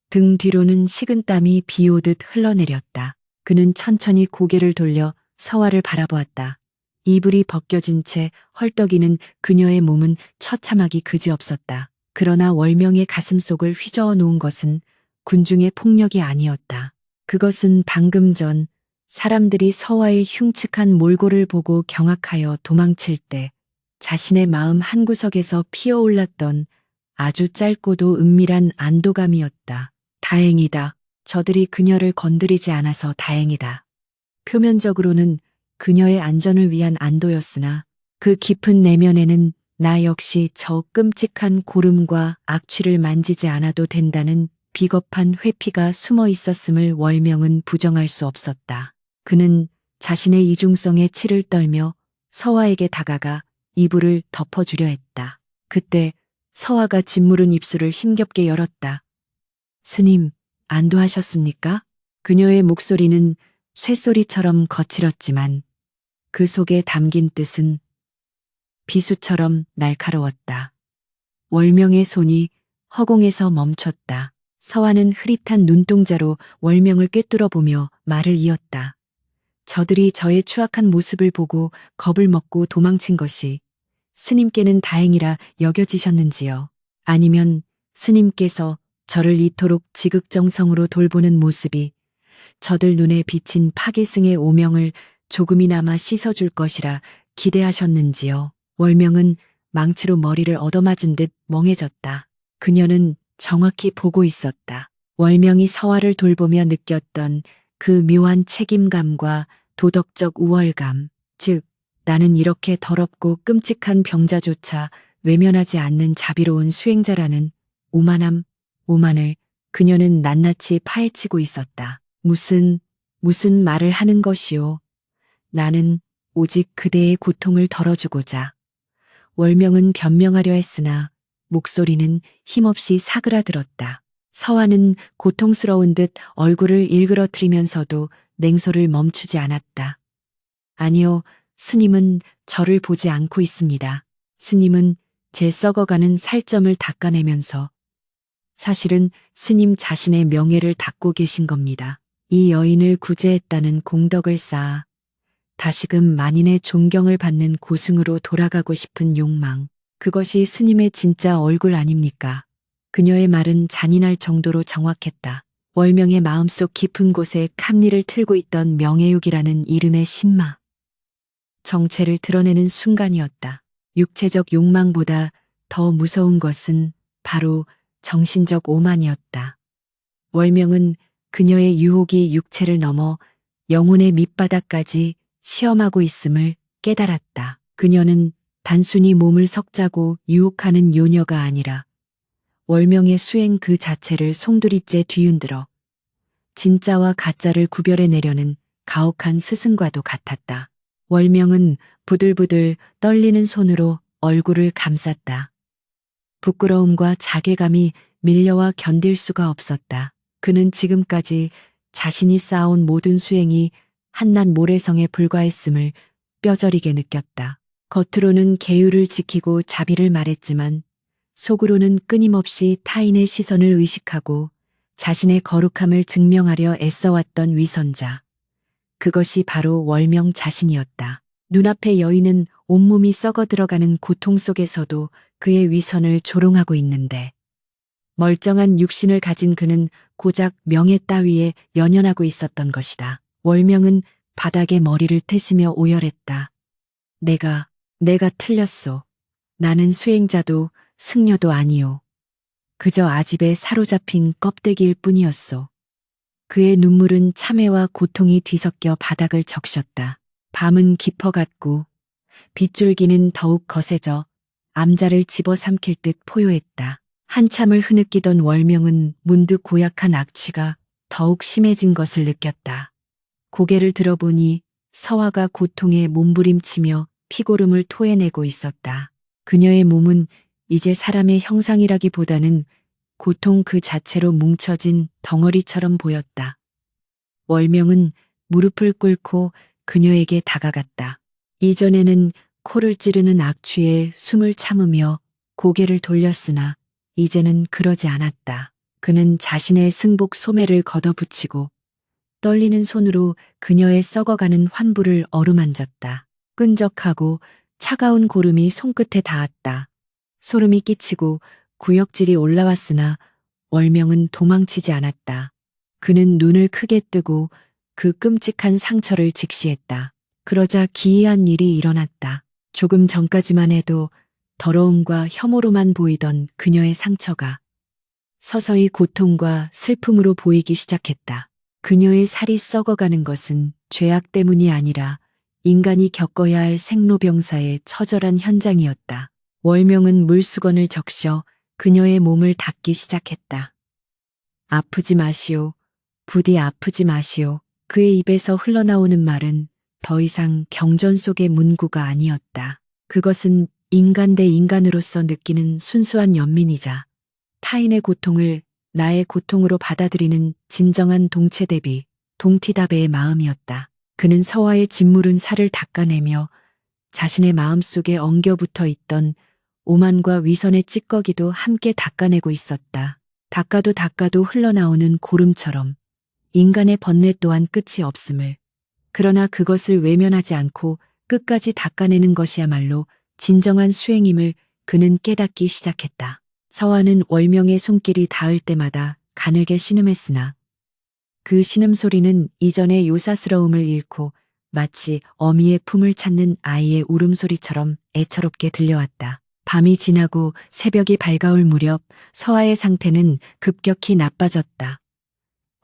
등 뒤로는 식은땀이 비오듯 흘러내렸다. 그는 천천히 고개를 돌려 서화를 바라보았다. 이불이 벗겨진 채 헐떡이는 그녀의 몸은 처참하기 그지없었다. 그러나 월명의 가슴속을 휘저어 놓은 것은 군중의 폭력이 아니었다. 그것은 방금 전 사람들이 서화의 흉측한 몰골을 보고 경악하여 도망칠 때 자신의 마음 한구석에서 피어올랐던 아주 짧고도 은밀한 안도감이었다. 다행이다. 저들이 그녀를 건드리지 않아서 다행이다. 표면적으로는 그녀의 안전을 위한 안도였으나 그 깊은 내면에는 나 역시 저 끔찍한 고름과 악취를 만지지 않아도 된다는 비겁한 회피가 숨어 있었음을 월명은 부정할 수 없었다. 그는 자신의 이중성에 치를 떨며 서화에게 다가가 이불을 덮어주려 했다. 그때 서화가 짓무른 입술을 힘겹게 열었다. 스님, 안도하셨습니까? 그녀의 목소리는 쇠소리처럼 거칠었지만 그 속에 담긴 뜻은 비수처럼 날카로웠다. 월명의 손이 허공에서 멈췄다. 서화는 흐릿한 눈동자로 월명을 꿰뚫어 보며 말을 이었다. 저들이 저의 추악한 모습을 보고 겁을 먹고 도망친 것이 스님께는 다행이라 여겨지셨는지요? 아니면 스님께서 저를 이토록 지극정성으로 돌보는 모습이 저들 눈에 비친 파기승의 오명을 조금이나마 씻어줄 것이라 기대하셨는지요? 월명은 망치로 머리를 얻어맞은 듯 멍해졌다. 그녀는 정확히 보고 있었다. 월명이 서화를 돌보며 느꼈던 그 묘한 책임감과 도덕적 우월감, 즉 나는 이렇게 더럽고 끔찍한 병자조차 외면하지 않는 자비로운 수행자라는 오만을 그녀는 낱낱이 파헤치고 있었다. 무슨 말을 하는 것이오. 나는 오직 그대의 고통을 덜어주고자. 월명은 변명하려 했으나 목소리는 힘없이 사그라들었다. 서화는 고통스러운 듯 얼굴을 일그러뜨리면서도 냉소를 멈추지 않았다. 아니요, 스님은 저를 보지 않고 있습니다. 스님은 제 썩어가는 살점을 닦아내면서 사실은 스님 자신의 명예를 닦고 계신 겁니다. 이 여인을 구제했다는 공덕을 쌓아 다시금 만인의 존경을 받는 고승으로 돌아가고 싶은 욕망. 그것이 스님의 진짜 얼굴 아닙니까? 그녀의 말은 잔인할 정도로 정확했다. 월명의 마음속 깊은 곳에 캄리를 틀고 있던 명예욕이라는 이름의 신마. 정체를 드러내는 순간이었다. 육체적 욕망보다 더 무서운 것은 바로 정신적 오만이었다. 월명은 그녀의 유혹이 육체를 넘어 영혼의 밑바닥까지 시험하고 있음을 깨달았다. 그녀는 단순히 몸을 석자고 유혹하는 요녀가 아니라 월명의 수행 그 자체를 송두리째 뒤흔들어 진짜와 가짜를 구별해내려는 가혹한 스승과도 같았다. 월명은 부들부들 떨리는 손으로 얼굴을 감쌌다. 부끄러움과 자괴감이 밀려와 견딜 수가 없었다. 그는 지금까지 자신이 쌓아온 모든 수행이 한낱 모래성에 불과했음을 뼈저리게 느꼈다. 겉으로는 계율을 지키고 자비를 말했지만 속으로는 끊임없이 타인의 시선을 의식하고 자신의 거룩함을 증명하려 애써왔던 위선자. 그것이 바로 월명 자신이었다. 눈앞의 여인은 온몸이 썩어 들어가는 고통 속에서도 그의 위선을 조롱하고 있는데 멀쩡한 육신을 가진 그는 고작 명예 따위에 연연하고 있었던 것이다. 월명은 바닥에 머리를 트시며 오열했다. 내가 틀렸소. 나는 수행자도 승려도 아니오. 그저 아집에 사로잡힌 껍데기일 뿐이었소. 그의 눈물은 참회와 고통이 뒤섞여 바닥을 적셨다. 밤은 깊어갔고 빗줄기는 더욱 거세져 암자를 집어삼킬 듯 포효했다. 한참을 흐느끼던 월명은 문득 고약한 악취가 더욱 심해진 것을 느꼈다. 고개를 들어보니 서화가 고통에 몸부림치며 피고름을 토해내고 있었다. 그녀의 몸은 이제 사람의 형상이라기보다는 고통 그 자체로 뭉쳐진 덩어리처럼 보였다. 월명은 무릎을 꿇고 그녀에게 다가갔다. 이전에는 코를 찌르는 악취에 숨을 참으며 고개를 돌렸으나 이제는 그러지 않았다. 그는 자신의 승복 소매를 걷어붙이고 떨리는 손으로 그녀의 썩어가는 환부를 어루만졌다. 끈적하고 차가운 고름이 손끝에 닿았다. 소름이 끼치고 구역질이 올라왔으나 월명은 도망치지 않았다. 그는 눈을 크게 뜨고 그 끔찍한 상처를 직시했다. 그러자 기이한 일이 일어났다. 조금 전까지만 해도 더러움과 혐오로만 보이던 그녀의 상처가 서서히 고통과 슬픔으로 보이기 시작했다. 그녀의 살이 썩어가는 것은 죄악 때문이 아니라 인간이 겪어야 할 생로병사의 처절한 현장이었다. 월명은 물수건을 적셔 그녀의 몸을 닦기 시작했다. 아프지 마시오. 부디 아프지 마시오. 그의 입에서 흘러나오는 말은 더 이상 경전 속의 문구가 아니었다. 그것은 인간 대 인간으로서 느끼는 순수한 연민이자 타인의 고통을 나의 고통으로 받아들이는 진정한 동체 대비 동티다베의 마음이었다. 그는 서화의 짓무른 살을 닦아내며 자신의 마음속에 엉겨붙어 있던 오만과 위선의 찌꺼기도 함께 닦아내고 있었다. 닦아도 흘러나오는 고름처럼 인간의 번뇌 또한 끝이 없음을 그러나 그것을 외면하지 않고 끝까지 닦아내는 것이야말로 진정한 수행임을 그는 깨닫기 시작했다. 서화는 월명의 손길이 닿을 때마다 가늘게 신음했으나 그 신음소리는 이전의 요사스러움을 잃고 마치 어미의 품을 찾는 아이의 울음소리처럼 애처롭게 들려왔다. 밤이 지나고 새벽이 밝아올 무렵 서화의 상태는 급격히 나빠졌다.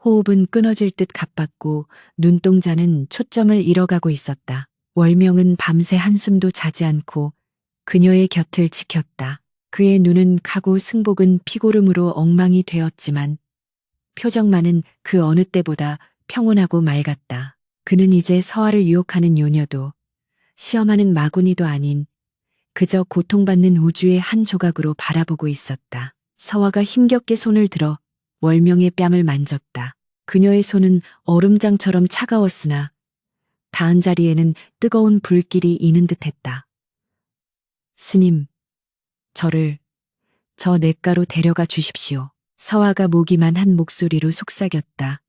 호흡은 끊어질 듯 가빴고 눈동자는 초점을 잃어가고 있었다. 월명은 밤새 한숨도 자지 않고 그녀의 곁을 지켰다. 그의 눈은 카고 승복은 피고름으로 엉망이 되었지만 표정만은 그 어느 때보다 평온하고 맑았다. 그는 이제 서화를 유혹하는 요녀도 시험하는 마구니도 아닌 그저 고통받는 우주의 한 조각으로 바라보고 있었다. 서화가 힘겹게 손을 들어 월명의 뺨을 만졌다. 그녀의 손은 얼음장처럼 차가웠으나 닿은 자리에는 뜨거운 불길이 이는 듯했다. 스님, 저를 저 냇가로 데려가 주십시오. 서화가 무기만 한 목소리로 속삭였다.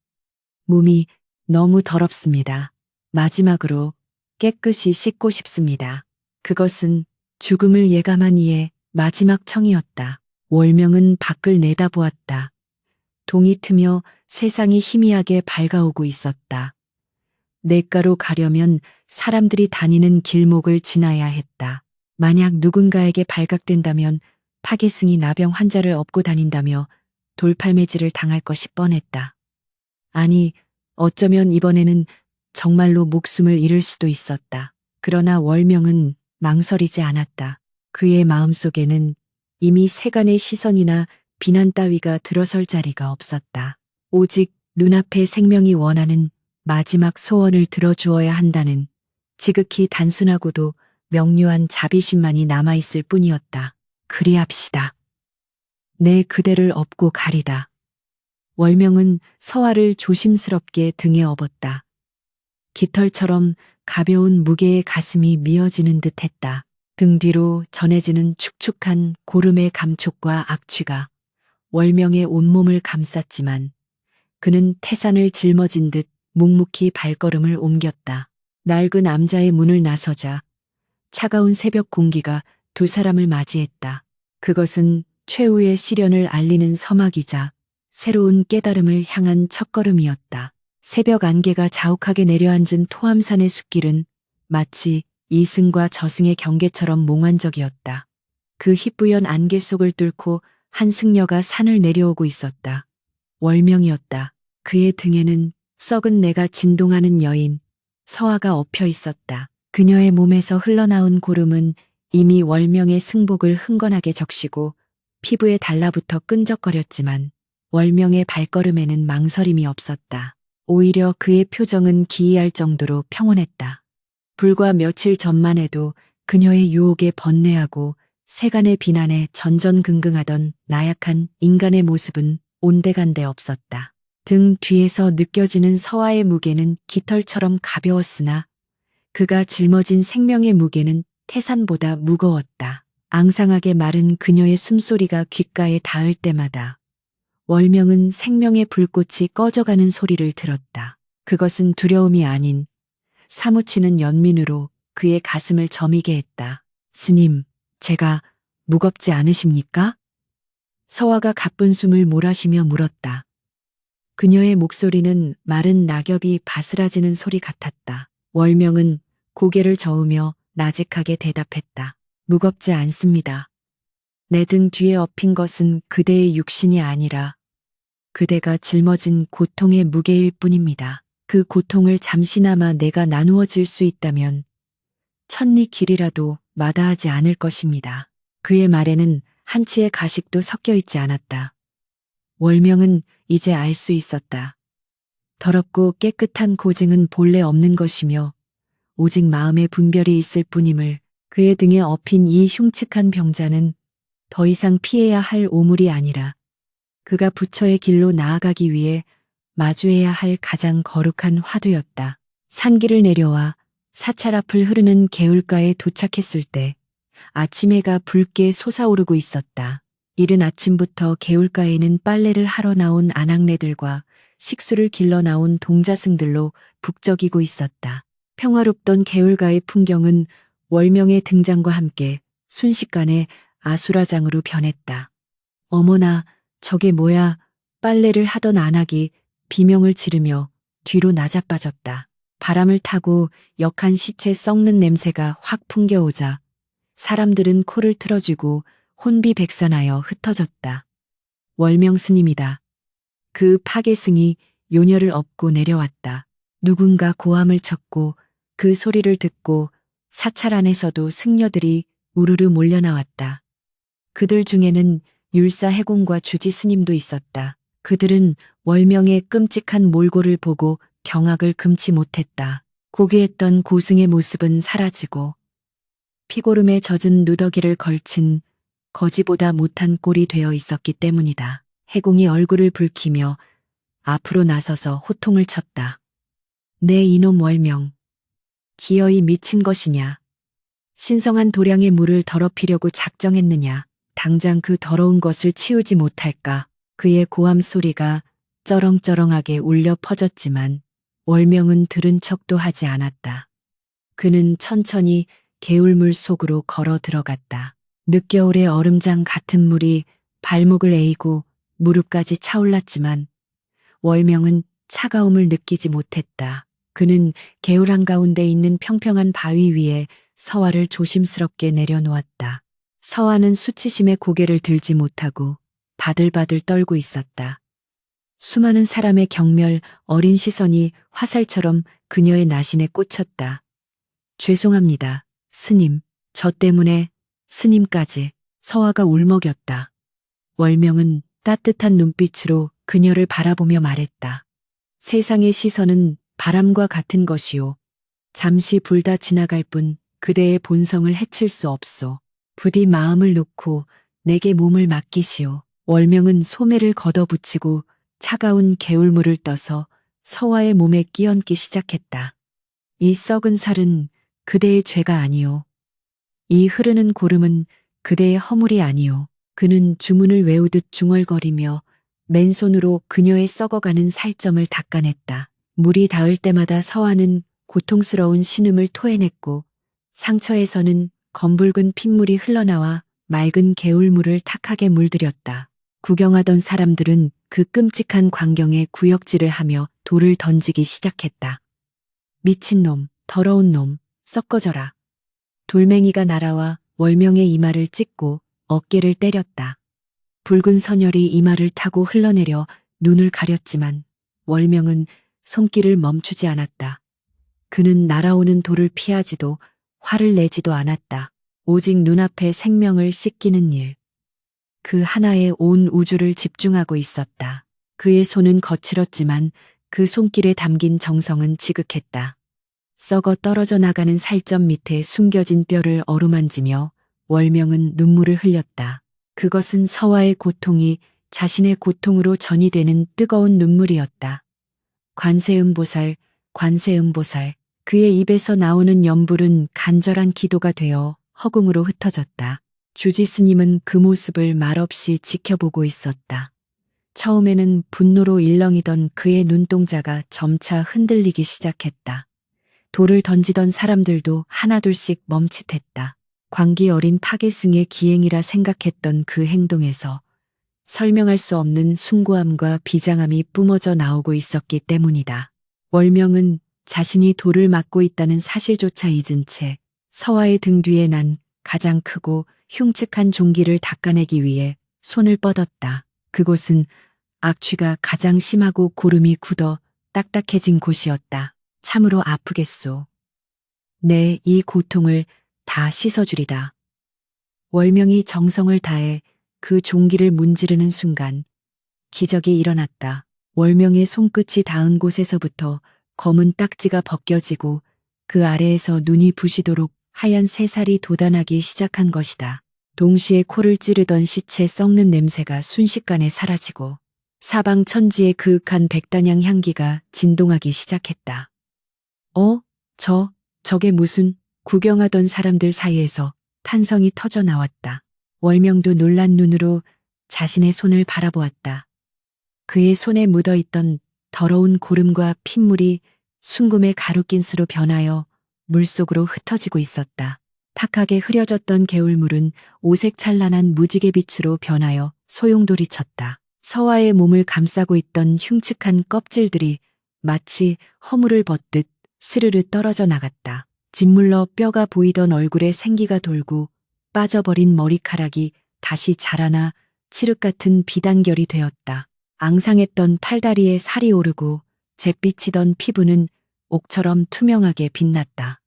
몸이 너무 더럽습니다. 마지막으로 깨끗이 씻고 싶습니다. 그것은 죽음을 예감한 이의 마지막 청이었다. 월명은 밖을 내다보았다. 동이 트며 세상이 희미하게 밝아오고 있었다. 냇가로 가려면 사람들이 다니는 길목을 지나야 했다. 만약 누군가에게 발각된다면 파괴승이 나병 환자를 업고 다닌다며 돌팔매질을 당할 것이 뻔했다. 아니, 어쩌면 이번에는 정말로 목숨을 잃을 수도 있었다. 그러나 월명은 망설이지 않았다. 그의 마음속에는 이미 세간의 시선이나 비난 따위가 들어설 자리가 없었다. 오직 눈앞의 생명이 원하는 마지막 소원을 들어주어야 한다는 지극히 단순하고도 명료한 자비심만이 남아있을 뿐이었다. 그리합시다. 내 그대를 업고 가리다. 월명은 서화를 조심스럽게 등에 업었다. 깃털처럼 가벼운 무게의 가슴이 미어지는 듯했다. 등 뒤로 전해지는 축축한 고름의 감촉과 악취가 월명의 온몸을 감쌌지만 그는 태산을 짊어진 듯 묵묵히 발걸음을 옮겼다. 낡은 암자의 문을 나서자 차가운 새벽 공기가 두 사람을 맞이했다. 그것은 최후의 시련을 알리는 서막이자 새로운 깨달음을 향한 첫걸음이었다. 새벽 안개가 자욱하게 내려앉은 토암산의 숲길은 마치 이승과 저승의 경계처럼 몽환적이었다. 그 희뿌연 안개 속을 뚫고 한 승려가 산을 내려오고 있었다. 월명이었다. 그의 등에는 썩은 내가 진동하는 여인 서화가 엎혀 있었다. 그녀의 몸에서 흘러나온 고름은 이미 월명의 승복을 흥건하게 적시고 피부에 달라붙어 끈적거렸지만 월명의 발걸음에는 망설임이 없었다. 오히려 그의 표정은 기이할 정도로 평온했다. 불과 며칠 전만 해도 그녀의 유혹에 번뇌하고 세간의 비난에 전전긍긍하던 나약한 인간의 모습은 온데간데 없었다. 등 뒤에서 느껴지는 서화의 무게는 깃털처럼 가벼웠으나 그가 짊어진 생명의 무게는 태산보다 무거웠다. 앙상하게 마른 그녀의 숨소리가 귓가에 닿을 때마다 월명은 생명의 불꽃이 꺼져가는 소리를 들었다. 그것은 두려움이 아닌 사무치는 연민으로 그의 가슴을 저미게 했다. 스님, 제가 무겁지 않으십니까? 서화가 가쁜 숨을 몰아쉬며 물었다. 그녀의 목소리는 마른 낙엽이 바스라지는 소리 같았다. 월명은 고개를 저으며 나직하게 대답했다. 무겁지 않습니다. 내 등 뒤에 엎인 것은 그대의 육신이 아니라 그대가 짊어진 고통의 무게일 뿐입니다. 그 고통을 잠시나마 내가 나누어질 수 있다면 천리 길이라도 마다하지 않을 것입니다. 그의 말에는 한치의 가식도 섞여 있지 않았다. 월명은 이제 알 수 있었다. 더럽고 깨끗한 고증은 본래 없는 것이며 오직 마음의 분별이 있을 뿐임을. 그의 등에 엎인 이 흉측한 병자는 더 이상 피해야 할 오물이 아니라 그가 부처의 길로 나아가기 위해 마주해야 할 가장 거룩한 화두였다. 산길을 내려와 사찰 앞을 흐르는 개울가에 도착했을 때 아침 해가 붉게 솟아오르고 있었다. 이른 아침부터 개울가에는 빨래를 하러 나온 아낙네들과 식수를 길러 나온 동자승들로 북적이고 있었다. 평화롭던 개울가의 풍경은 월명의 등장과 함께 순식간에 아수라장으로 변했다. 어머나, 저게 뭐야? 빨래를 하던 안악이 비명을 지르며 뒤로 나자빠졌다. 바람을 타고 역한 시체 썩는 냄새가 확 풍겨오자 사람들은 코를 틀어쥐고 혼비백산하여 흩어졌다. 월명 스님이다. 그 파괴승이 요녀를 업고 내려왔다. 누군가 고함을 쳤고 그 소리를 듣고 사찰 안에서도 승려들이 우르르 몰려나왔다. 그들 중에는 율사 해공과 주지 스님도 있었다. 그들은 월명의 끔찍한 몰골을 보고 경악을 금치 못했다. 고귀했던 고승의 모습은 사라지고 피고름에 젖은 누더기를 걸친 거지보다 못한 꼴이 되어 있었기 때문이다. 해공이 얼굴을 붉히며 앞으로 나서서 호통을 쳤다. 내 이놈 월명. 기어이 미친 것이냐. 신성한 도량의 물을 더럽히려고 작정했느냐. 당장 그 더러운 것을 치우지 못할까. 그의 고함 소리가 쩌렁쩌렁하게 울려 퍼졌지만 월명은 들은 척도 하지 않았다. 그는 천천히 개울물 속으로 걸어 들어갔다. 늦겨울의 얼음장 같은 물이 발목을 에이고 무릎까지 차올랐지만 월명은 차가움을 느끼지 못했다. 그는 개울 한가운데 있는 평평한 바위 위에 서화를 조심스럽게 내려놓았다. 서화는 수치심에 고개를 들지 못하고 바들바들 떨고 있었다. 수많은 사람의 경멸 어린 시선이 화살처럼 그녀의 나신에 꽂혔다. 죄송합니다, 스님. 저 때문에 스님까지. 서화가 울먹였다. 월명은 따뜻한 눈빛으로 그녀를 바라보며 말했다. 세상의 시선은 바람과 같은 것이요. 잠시 불다 지나갈 뿐 그대의 본성을 해칠 수 없소. 부디 마음을 놓고 내게 몸을 맡기시오. 월명은 소매를 걷어붙이고 차가운 개울물을 떠서 서화의 몸에 끼얹기 시작했다. 이 썩은 살은 그대의 죄가 아니오. 이 흐르는 고름은 그대의 허물이 아니오. 그는 주문을 외우듯 중얼거리며 맨손으로 그녀의 썩어가는 살점을 닦아냈다. 물이 닿을 때마다 서화는 고통스러운 신음을 토해냈고 상처에서는 검붉은 핏물이 흘러나와 맑은 개울물을 탁하게 물들였다. 구경하던 사람들은 그 끔찍한 광경에 구역질을 하며 돌을 던지기 시작했다. 미친놈, 더러운 놈, 썩어져라. 돌멩이가 날아와 월명의 이마를 찍고 어깨를 때렸다. 붉은 선혈이 이마를 타고 흘러내려 눈을 가렸지만 월명은 손길을 멈추지 않았다. 그는 날아오는 돌을 피하지도 화를 내지도 않았다. 오직 눈앞에 생명을 씻기는 일. 그 하나에 온 우주를 집중하고 있었다. 그의 손은 거칠었지만 그 손길에 담긴 정성은 지극했다. 썩어 떨어져 나가는 살점 밑에 숨겨진 뼈를 어루만지며 월명은 눈물을 흘렸다. 그것은 서화의 고통이 자신의 고통으로 전이되는 뜨거운 눈물이었다. 관세음보살, 관세음보살. 그의 입에서 나오는 연불은 간절한 기도가 되어 허공으로 흩어졌다. 주지 스님은 그 모습을 말없이 지켜보고 있었다. 처음에는 분노로 일렁이던 그의 눈동자가 점차 흔들리기 시작했다. 돌을 던지던 사람들도 하나둘씩 멈칫했다. 광기 어린 파괴승의 기행이라 생각했던 그 행동에서 설명할 수 없는 숭고함과 비장함이 뿜어져 나오고 있었기 때문이다. 월명은 자신이 돌을 맞고 있다는 사실조차 잊은 채 서화의 등 뒤에 난 가장 크고 흉측한 종기를 닦아내기 위해 손을 뻗었다. 그곳은 악취가 가장 심하고 고름이 굳어 딱딱해진 곳이었다. 참으로 아프겠소. 내 이 고통을 다 씻어주리다. 월명이 정성을 다해 그 종기를 문지르는 순간 기적이 일어났다. 월명의 손끝이 닿은 곳에서부터 검은 딱지가 벗겨지고 그 아래에서 눈이 부시도록 하얀 새살이 돋아나기 시작한 것이다. 동시에 코를 찌르던 시체 썩는 냄새가 순식간에 사라지고 사방 천지의 그윽한 백단향 향기가 진동하기 시작했다. 저게 무슨. 구경하던 사람들 사이에서 탄성이 터져 나왔다. 월명도 놀란 눈으로 자신의 손을 바라보았다. 그의 손에 묻어있던 더러운 고름과 핏물이 순금의 가루긴스로 변하여 물속으로 흩어지고 있었다. 탁하게 흐려졌던 개울물은 오색 찬란한 무지개 빛으로 변하여 소용돌이 쳤다. 서화의 몸을 감싸고 있던 흉측한 껍질들이 마치 허물을 벗듯 스르르 떨어져 나갔다. 짓물러 뼈가 보이던 얼굴에 생기가 돌고 빠져버린 머리카락이 다시 자라나 칠흑 같은 비단결이 되었다. 앙상했던 팔다리에 살이 오르고 잿빛이던 피부는 옥처럼 투명하게 빛났다.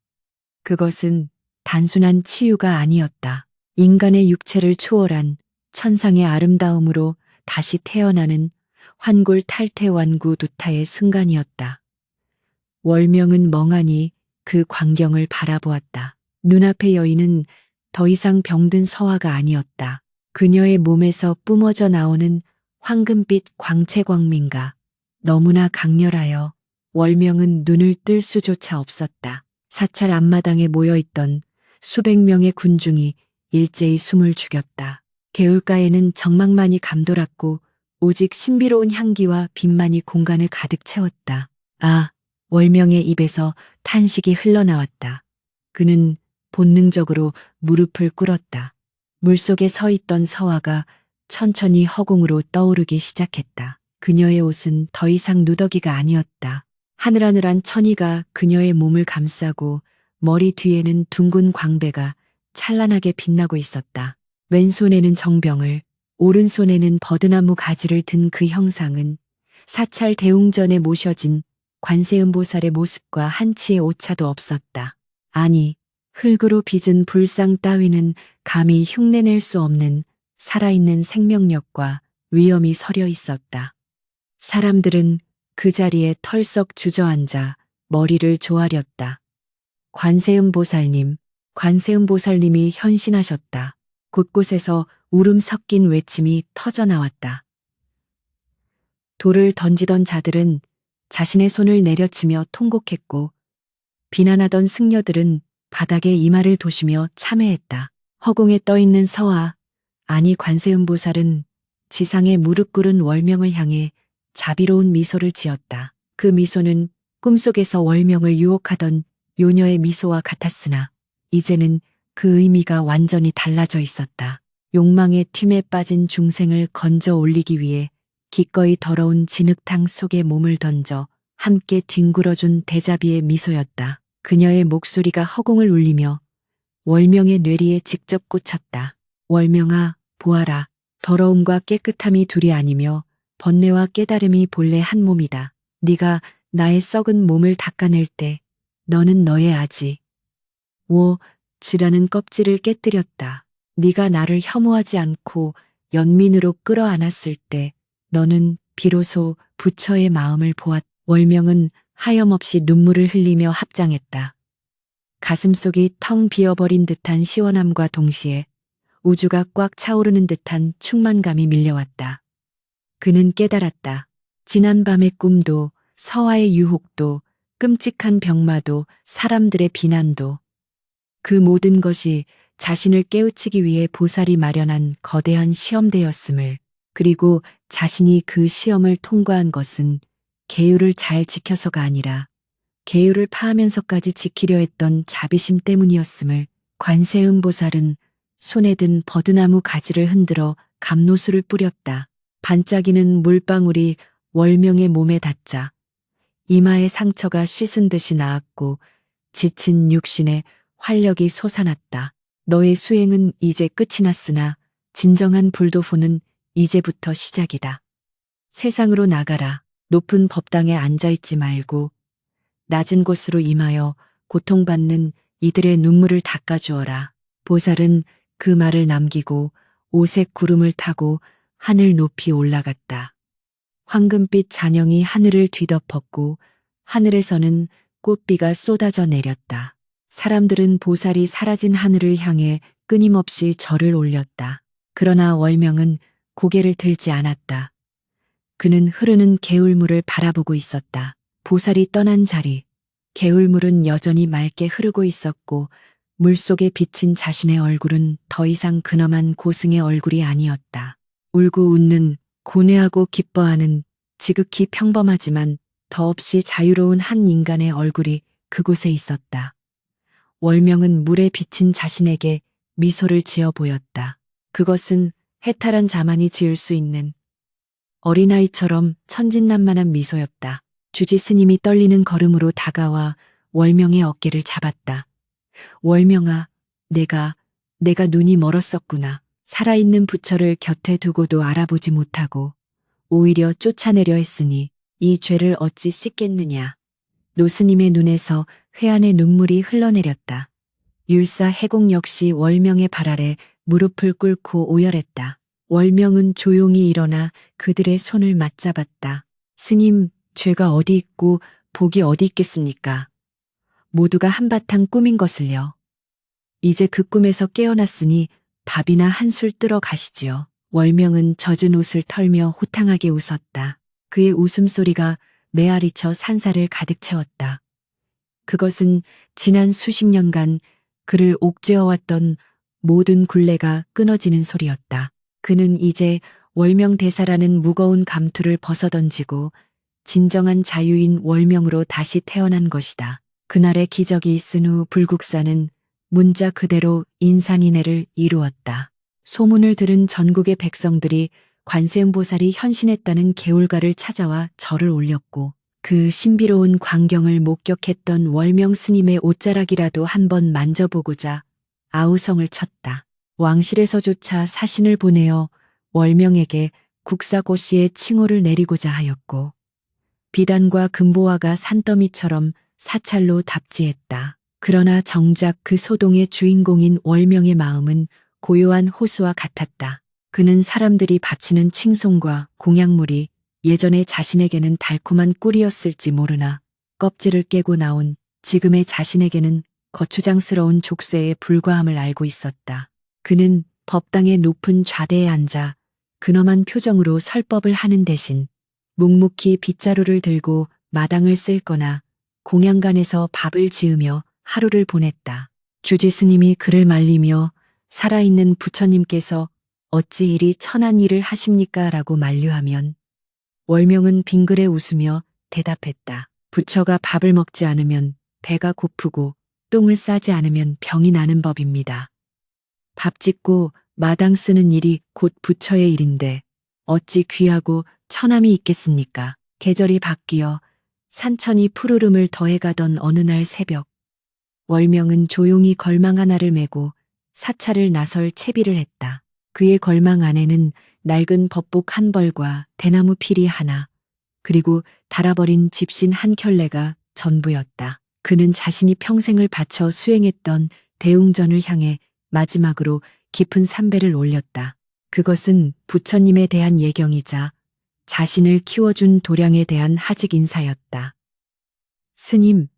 그것은 단순한 치유가 아니었다. 인간의 육체를 초월한 천상의 아름다움으로 다시 태어나는 환골탈태완구 두타의 순간이었다. 월명은 멍하니 그 광경을 바라보았다. 눈앞의 여인은 더 이상 병든 서화가 아니었다. 그녀의 몸에서 뿜어져 나오는 황금빛 광채광민가 너무나 강렬하여 월명은 눈을 뜰 수조차 없었다. 사찰 앞마당에 모여있던 수백 명의 군중이 일제히 숨을 죽였다. 개울가에는 정막만이 감돌았고 오직 신비로운 향기와 빛만이 공간을 가득 채웠다. 아, 월명의 입에서 탄식이 흘러나왔다. 그는 본능적으로 무릎을 꿇었다. 물속에 서 있던 서화가 천천히 허공으로 떠오르기 시작했다. 그녀의 옷은 더 이상 누더기가 아니었다. 하늘하늘한 천이가 그녀의 몸을 감싸고 머리 뒤에는 둥근 광배가 찬란하게 빛나고 있었다. 왼손에는 정병을, 오른손에는 버드나무 가지를 든 그 형상은 사찰 대웅전에 모셔진 관세음보살의 모습과 한치의 오차도 없었다. 아니, 흙으로 빚은 불상 따위는 감히 흉내낼 수 없는 살아있는 생명력과 위엄이 서려 있었다. 사람들은 그 자리에 털썩 주저앉아 머리를 조아렸다. 관세음보살님, 관세음보살님이 현신하셨다. 곳곳에서 울음 섞인 외침이 터져나왔다. 돌을 던지던 자들은 자신의 손을 내려치며 통곡했고 비난하던 승려들은 바닥에 이마를 도시며 참회했다. 허공에 떠있는 서화, 아니 관세음보살은 지상에 무릎 꿇은 월명을 향해 자비로운 미소를 지었다. 그 미소는 꿈속에서 월명을 유혹하던 요녀의 미소와 같았으나 이제는 그 의미가 완전히 달라져 있었다. 욕망의 틈에 빠진 중생을 건져 올리기 위해 기꺼이 더러운 진흙탕 속에 몸을 던져 함께 뒹굴어준 대자비의 미소였다. 그녀의 목소리가 허공을 울리며 월명의 뇌리에 직접 꽂혔다. 월명아, 보아라. 더러움과 깨끗함이 둘이 아니며 번뇌와 깨달음이 본래 한 몸이다. 네가 나의 썩은 몸을 닦아낼 때 너는 너의 아지 지라는 껍질을 깨뜨렸다. 네가 나를 혐오하지 않고 연민으로 끌어안았을 때 너는 비로소 부처의 마음을 보았다. 월명은 하염없이 눈물을 흘리며 합장했다. 가슴속이 텅 비어버린 듯한 시원함과 동시에 우주가 꽉 차오르는 듯한 충만감이 밀려왔다. 그는 깨달았다. 지난밤의 꿈도, 서화의 유혹도, 끔찍한 병마도, 사람들의 비난도, 그 모든 것이 자신을 깨우치기 위해 보살이 마련한 거대한 시험대였음을, 그리고 자신이 그 시험을 통과한 것은 계율을 잘 지켜서가 아니라 계율을 파하면서까지 지키려 했던 자비심 때문이었음을 관세음보살은 손에 든 버드나무 가지를 흔들어 감로수를 뿌렸다. 반짝이는 물방울이 월명의 몸에 닿자 이마의 상처가 씻은 듯이 나았고 지친 육신에 활력이 솟아났다. 너의 수행은 이제 끝이 났으나 진정한 불도포는 이제부터 시작이다. 세상으로 나가라. 높은 법당에 앉아있지 말고 낮은 곳으로 임하여 고통받는 이들의 눈물을 닦아주어라. 보살은 그 말을 남기고 오색 구름을 타고 하늘 높이 올라갔다. 황금빛 잔영이 하늘을 뒤덮었고 하늘에서는 꽃비가 쏟아져 내렸다. 사람들은 보살이 사라진 하늘을 향해 끊임없이 절을 올렸다. 그러나 월명은 고개를 들지 않았다. 그는 흐르는 개울물을 바라보고 있었다. 보살이 떠난 자리, 개울물은 여전히 맑게 흐르고 있었고 물속에 비친 자신의 얼굴은 더 이상 근엄한 고승의 얼굴이 아니었다. 울고 웃는, 고뇌하고 기뻐하는 지극히 평범하지만 더없이 자유로운 한 인간의 얼굴이 그곳에 있었다. 월명은 물에 비친 자신에게 미소를 지어 보였다. 그것은 해탈한 자만이 지을 수 있는 어린아이처럼 천진난만한 미소였다. 주지 스님이 떨리는 걸음으로 다가와 월명의 어깨를 잡았다. 월명아, 내가 눈이 멀었었구나. 살아있는 부처를 곁에 두고도 알아보지 못하고 오히려 쫓아내려 했으니 이 죄를 어찌 씻겠느냐. 노스님의 눈에서 회한의 눈물이 흘러내렸다. 율사 해공 역시 월명의 발 아래 무릎을 꿇고 오열했다. 월명은 조용히 일어나 그들의 손을 맞잡았다. 스님, 죄가 어디 있고 복이 어디 있겠습니까? 모두가 한바탕 꿈인 것을요. 이제 그 꿈에서 깨어났으니 밥이나 한술 뜨러 가시지요. 월명은 젖은 옷을 털며 호탕하게 웃었다. 그의 웃음소리가 메아리쳐 산사를 가득 채웠다. 그것은 지난 수십 년간 그를 옥죄어왔던 모든 굴레가 끊어지는 소리였다. 그는 이제 월명대사라는 무거운 감투를 벗어던지고 진정한 자유인 월명으로 다시 태어난 것이다. 그날의 기적이 있은 후 불국사는 문자 그대로 인산인해를 이루었다. 소문을 들은 전국의 백성들이 관세음보살이 현신했다는 개울가를 찾아와 절을 올렸고 그 신비로운 광경을 목격했던 월명 스님의 옷자락이라도 한번 만져보고자 아우성을 쳤다. 왕실에서조차 사신을 보내어 월명에게 국사고시의 칭호를 내리고자 하였고 비단과 금보화가 산더미처럼 사찰로 답지했다. 그러나 정작 그 소동의 주인공인 월명의 마음은 고요한 호수와 같았다. 그는 사람들이 바치는 칭송과 공약물이 예전에 자신에게는 달콤한 꿀이었을지 모르나 껍질을 깨고 나온 지금의 자신에게는 거추장스러운 족쇄에 불과함을 알고 있었다. 그는 법당의 높은 좌대에 앉아 근엄한 표정으로 설법을 하는 대신 묵묵히 빗자루를 들고 마당을 쓸거나 공양간에서 밥을 지으며 하루를 보냈다. 주지 스님이 그를 말리며 살아있는 부처님께서 어찌 이리 천한 일을 하십니까? 라고 만류하면 월명은 빙그레 웃으며 대답했다. 부처가 밥을 먹지 않으면 배가 고프고 똥을 싸지 않으면 병이 나는 법입니다. 밥 짓고 마당 쓰는 일이 곧 부처의 일인데 어찌 귀하고 천함이 있겠습니까? 계절이 바뀌어 산천이 푸르름을 더해가던 어느 날 새벽 월명은 조용히 걸망 하나를 메고 사찰을 나설 채비를 했다. 그의 걸망 안에는 낡은 법복 한 벌과 대나무 피리 하나 그리고 닳아버린 집신 한 켤레가 전부였다. 그는 자신이 평생을 바쳐 수행했던 대웅전을 향해 마지막으로 깊은 삼배를 올렸다. 그것은 부처님에 대한 예경이자 자신을 키워준 도량에 대한 하직 인사였다. 스님,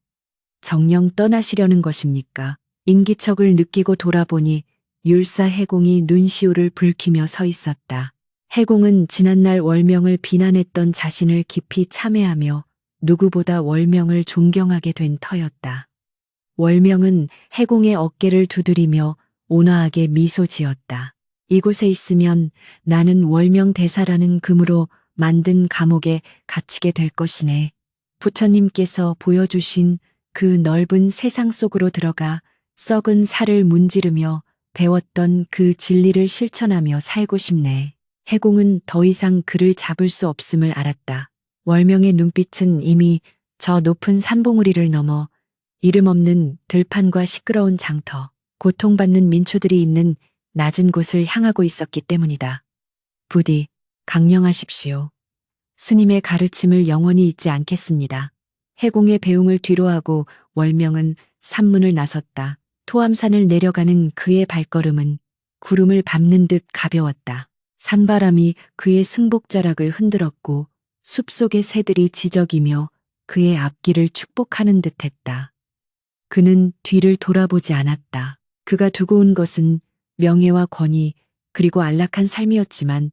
정녕 떠나시려는 것입니까? 인기척을 느끼고 돌아보니 율사 해공이 눈시울을 붉히며 서 있었다. 해공은 지난날 월명을 비난했던 자신을 깊이 참회하며 누구보다 월명을 존경하게 된 터였다. 월명은 해공의 어깨를 두드리며 온화하게 미소 지었다. 이곳에 있으면 나는 월명 대사라는 금으로 만든 감옥에 갇히게 될 것이네. 부처님께서 보여주신 그 넓은 세상 속으로 들어가 썩은 살을 문지르며 배웠던 그 진리를 실천하며 살고 싶네. 해공은 더 이상 그를 잡을 수 없음을 알았다. 월명의 눈빛은 이미 저 높은 산봉우리를 넘어 이름 없는 들판과 시끄러운 장터, 고통받는 민초들이 있는 낮은 곳을 향하고 있었기 때문이다. 부디 강령하십시오. 스님의 가르침을 영원히 잊지 않겠습니다. 해공의 배웅을 뒤로하고 월명은 산문을 나섰다. 토암산을 내려가는 그의 발걸음은 구름을 밟는 듯 가벼웠다. 산바람이 그의 승복자락을 흔들었고 숲속의 새들이 지저귀며 그의 앞길을 축복하는 듯했다. 그는 뒤를 돌아보지 않았다. 그가 두고 온 것은 명예와 권위 그리고 안락한 삶이었지만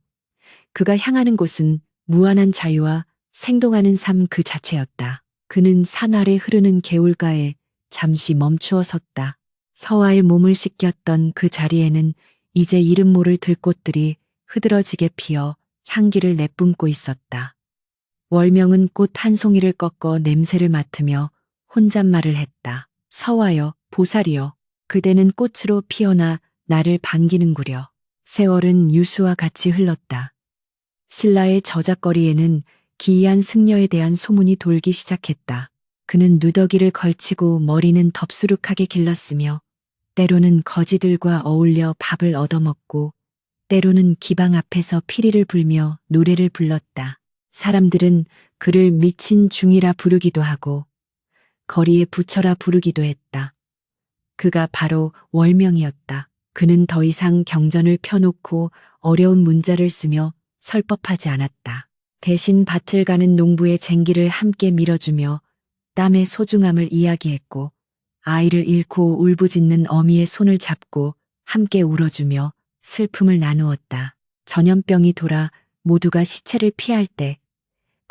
그가 향하는 곳은 무한한 자유와 생동하는 삶 그 자체였다. 그는 산 아래 흐르는 개울가에 잠시 멈추어 섰다. 서화의 몸을 씻겼던 그 자리에는 이제 이름 모를 들꽃들이 흐드러지게 피어 향기를 내뿜고 있었다. 월명은 꽃 한 송이를 꺾어 냄새를 맡으며 혼잣말을 했다. 서와여, 보살이여. 그대는 꽃으로 피어나 나를 반기는구려. 세월은 유수와 같이 흘렀다. 신라의 저작거리에는 기이한 승려에 대한 소문이 돌기 시작했다. 그는 누더기를 걸치고 머리는 덥수룩하게 길렀으며 때로는 거지들과 어울려 밥을 얻어먹고 때로는 기방 앞에서 피리를 불며 노래를 불렀다. 사람들은 그를 미친 중이라 부르기도 하고 거리에 부처라 부르기도 했다. 그가 바로 월명이었다. 그는 더 이상 경전을 펴놓고 어려운 문자를 쓰며 설법하지 않았다. 대신 밭을 가는 농부의 쟁기를 함께 밀어주며 땀의 소중함을 이야기했고 아이를 잃고 울부짖는 어미의 손을 잡고 함께 울어주며 슬픔을 나누었다. 전염병이 돌아 모두가 시체를 피할 때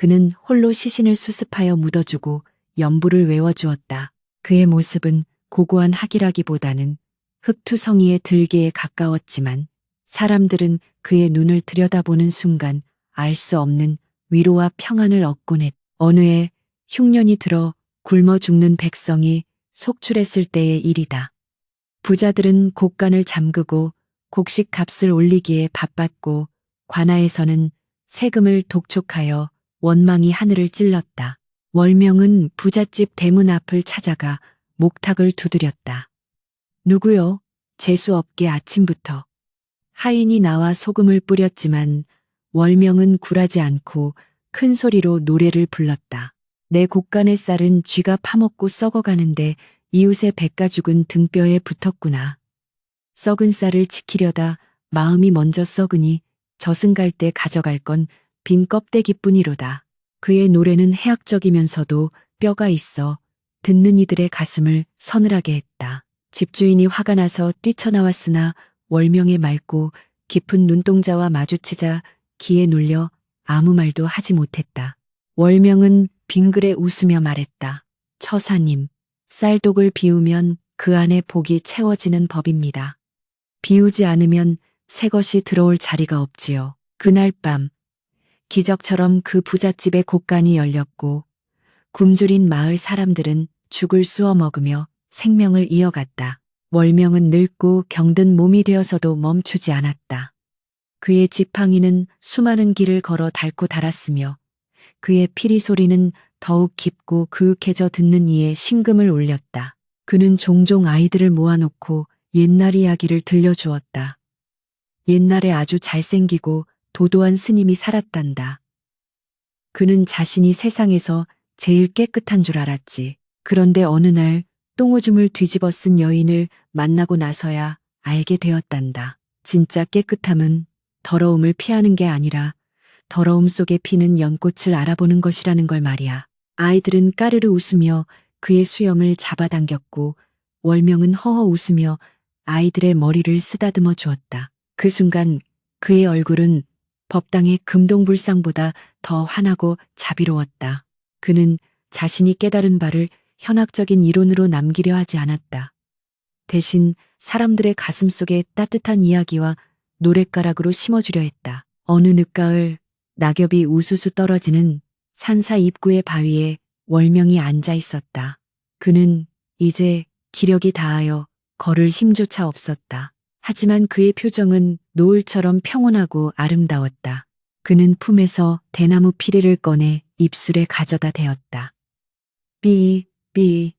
그는 홀로 시신을 수습하여 묻어주고 연부를 외워주었다. 그의 모습은 고고한 학이라기보다는 흙투성이의 들개에 가까웠지만 사람들은 그의 눈을 들여다보는 순간 알 수 없는 위로와 평안을 얻곤 했다. 어느 해 흉년이 들어 굶어 죽는 백성이 속출했을 때의 일이다. 부자들은 곡간을 잠그고 곡식 값을 올리기에 바빴고 관아에서는 세금을 독촉하여 원망이 하늘을 찔렀다. 월명은 부잣집 대문 앞을 찾아가 목탁을 두드렸다. 누구요? 재수없게 아침부터. 하인이 나와 소금을 뿌렸지만 월명은 굴하지 않고 큰 소리로 노래를 불렀다. 내 곡간의 쌀은 쥐가 파먹고 썩어가는데 이웃의 백가죽은 등뼈에 붙었구나. 썩은 쌀을 지키려다 마음이 먼저 썩으니 저승 갈 때 가져갈 건 빈 껍데기뿐이로다. 그의 노래는 해학적이면서도 뼈가 있어 듣는 이들의 가슴을 서늘하게 했다. 집주인이 화가 나서 뛰쳐나왔으나 월명의 맑고 깊은 눈동자와 마주치자 기에 눌려 아무 말도 하지 못했다. 월명은 빙그레 웃으며 말했다. 처사님, 쌀독을 비우면 그 안에 복이 채워지는 법입니다. 비우지 않으면 새 것이 들어올 자리가 없지요. 그날 밤 기적처럼 그 부잣집의 곡간이 열렸고 굶주린 마을 사람들은 죽을 쑤어 먹으며 생명을 이어갔다. 월명은 늙고 병든 몸이 되어서도 멈추지 않았다. 그의 지팡이는 수많은 길을 걸어 닳고 닳았으며 그의 피리 소리는 더욱 깊고 그윽해져 듣는 이의 심금을 울렸다. 그는 종종 아이들을 모아놓고 옛날 이야기를 들려주었다. 옛날에 아주 잘생기고 도도한 스님이 살았단다. 그는 자신이 세상에서 제일 깨끗한 줄 알았지. 그런데 어느 날 똥오줌을 뒤집어 쓴 여인을 만나고 나서야 알게 되었단다. 진짜 깨끗함은 더러움을 피하는 게 아니라 더러움 속에 피는 연꽃을 알아보는 것이라는 걸 말이야. 아이들은 까르르 웃으며 그의 수염을 잡아당겼고 월명은 허허 웃으며 아이들의 머리를 쓰다듬어 주었다. 그 순간 그의 얼굴은 법당의 금동불상보다 더 환하고 자비로웠다. 그는 자신이 깨달은 바를 현학적인 이론으로 남기려 하지 않았다. 대신 사람들의 가슴 속에 따뜻한 이야기와 노랫가락으로 심어주려 했다. 어느 늦가을 낙엽이 우수수 떨어지는 산사 입구의 바위에 월명이 앉아 있었다. 그는 이제 기력이 다하여 걸을 힘조차 없었다. 하지만 그의 표정은 노을처럼 평온하고 아름다웠다. 그는 품에서 대나무 피리를 꺼내 입술에 가져다 대었다. 삐, 삐.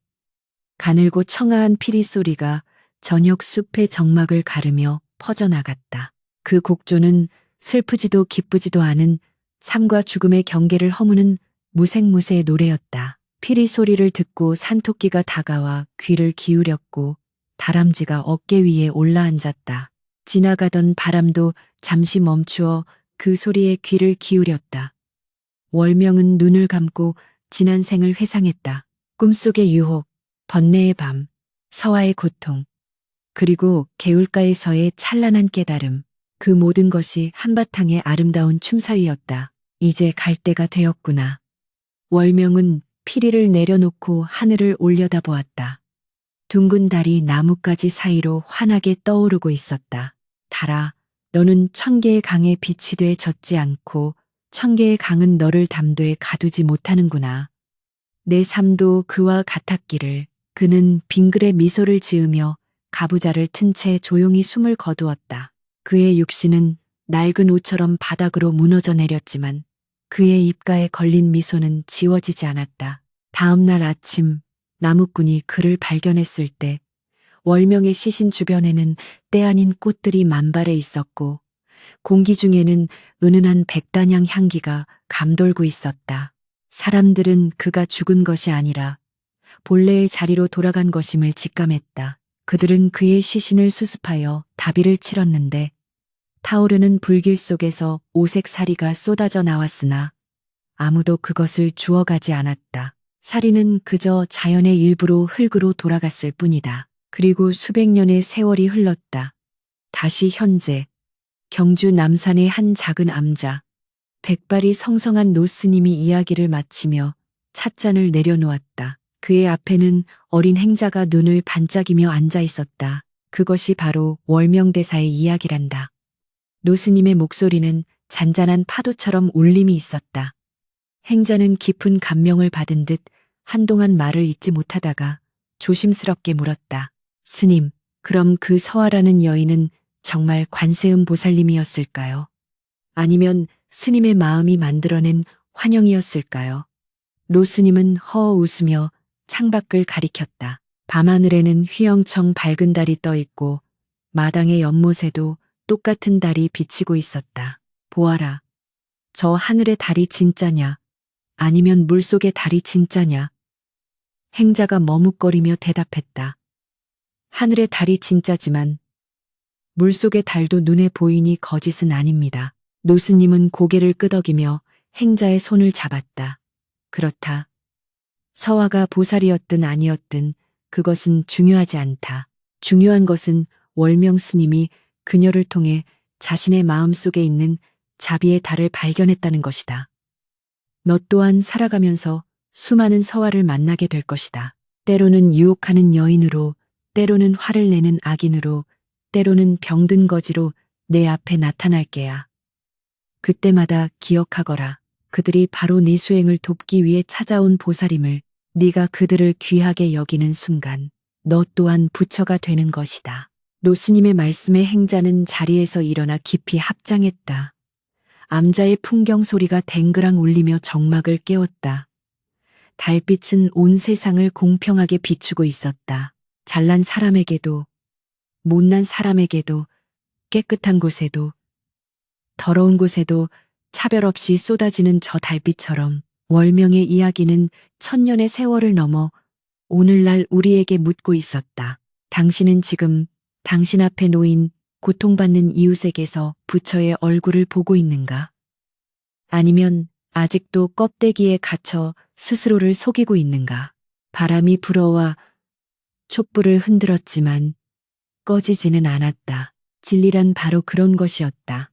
가늘고 청아한 피리 소리가 저녁 숲의 정막을 가르며 퍼져나갔다. 그 곡조는 슬프지도 기쁘지도 않은 삶과 죽음의 경계를 허무는 무색무새의 노래였다. 피리 소리를 듣고 산토끼가 다가와 귀를 기울였고 다람쥐가 어깨 위에 올라앉았다. 지나가던 바람도 잠시 멈추어 그 소리에 귀를 기울였다. 월명은 눈을 감고 지난 생을 회상했다. 꿈속의 유혹, 번뇌의 밤, 서화의 고통, 그리고 개울가에서의 찬란한 깨달음. 그 모든 것이 한바탕의 아름다운 춤사위였다. 이제 갈 때가 되었구나. 월명은 피리를 내려놓고 하늘을 올려다보았다. 둥근 달이 나뭇가지 사이로 환하게 떠오르고 있었다. 달아, 너는 천 개의 강에 빛이 돼 젖지 않고 1000개의 강은 너를 담도에 가두지 못하는구나. 내 삶도 그와 같았기를. 그는 빙그레 미소를 지으며 가부좌를 튼 채 조용히 숨을 거두었다. 그의 육신은 낡은 옷처럼 바닥으로 무너져 내렸지만 그의 입가에 걸린 미소는 지워지지 않았다. 다음 날 아침 나무꾼이 그를 발견했을 때 월명의 시신 주변에는 때 아닌 꽃들이 만발해 있었고 공기 중에는 은은한 백단향 향기가 감돌고 있었다. 사람들은 그가 죽은 것이 아니라 본래의 자리로 돌아간 것임을 직감했다. 그들은 그의 시신을 수습하여 다비를 치렀는데 타오르는 불길 속에서 오색 사리가 쏟아져 나왔으나 아무도 그것을 주워가지 않았다. 사리는 그저 자연의 일부로 흙으로 돌아갔을 뿐이다. 그리고 수백 년의 세월이 흘렀다. 다시 현재 경주 남산의 한 작은 암자, 백발이 성성한 노스님이 이야기를 마치며 찻잔을 내려놓았다. 그의 앞에는 어린 행자가 눈을 반짝이며 앉아 있었다. 그것이 바로 월명대사의 이야기란다. 노스님의 목소리는 잔잔한 파도처럼 울림이 있었다. 행자는 깊은 감명을 받은 듯 한동안 말을 잇지 못하다가 조심스럽게 물었다. 스님, 그럼 그 서아라는 여인은 정말 관세음 보살님이었을까요? 아니면 스님의 마음이 만들어낸 환영이었을까요? 노스님은 허어 웃으며 창밖을 가리켰다. 밤하늘에는 휘영청 밝은 달이 떠 있고 마당의 연못에도 똑같은 달이 비치고 있었다. 보아라. 저 하늘의 달이 진짜냐? 아니면 물속의 달이 진짜냐? 행자가 머뭇거리며 대답했다. 하늘의 달이 진짜지만 물속의 달도 눈에 보이니 거짓은 아닙니다. 노스님은 고개를 끄덕이며 행자의 손을 잡았다. 그렇다. 서화가 보살이었든 아니었든 그것은 중요하지 않다. 중요한 것은 월명 스님이 그녀를 통해 자신의 마음속에 있는 자비의 달을 발견했다는 것이다. 너 또한 살아가면서 수많은 서화를 만나게 될 것이다. 때로는 유혹하는 여인으로, 때로는 화를 내는 악인으로, 때로는 병든 거지로 내 앞에 나타날 게야. 그때마다 기억하거라. 그들이 바로 네 수행을 돕기 위해 찾아온 보살임을. 네가 그들을 귀하게 여기는 순간 너 또한 부처가 되는 것이다. 노스님의 말씀에 행자는 자리에서 일어나 깊이 합장했다. 암자의 풍경 소리가 댕그랑 울리며 정막을 깨웠다. 달빛은 온 세상을 공평하게 비추고 있었다. 잘난 사람에게도, 못난 사람에게도, 깨끗한 곳에도, 더러운 곳에도 차별 없이 쏟아지는 저 달빛처럼 월명의 이야기는 1000년의 세월을 넘어 오늘날 우리에게 묻고 있었다. 당신은 지금 당신 앞에 놓인 고통받는 이웃에게서 부처의 얼굴을 보고 있는가? 아니면 아직도 껍데기에 갇혀 스스로를 속이고 있는가? 바람이 불어와 촛불을 흔들었지만 꺼지지는 않았다. 진리란 바로 그런 것이었다.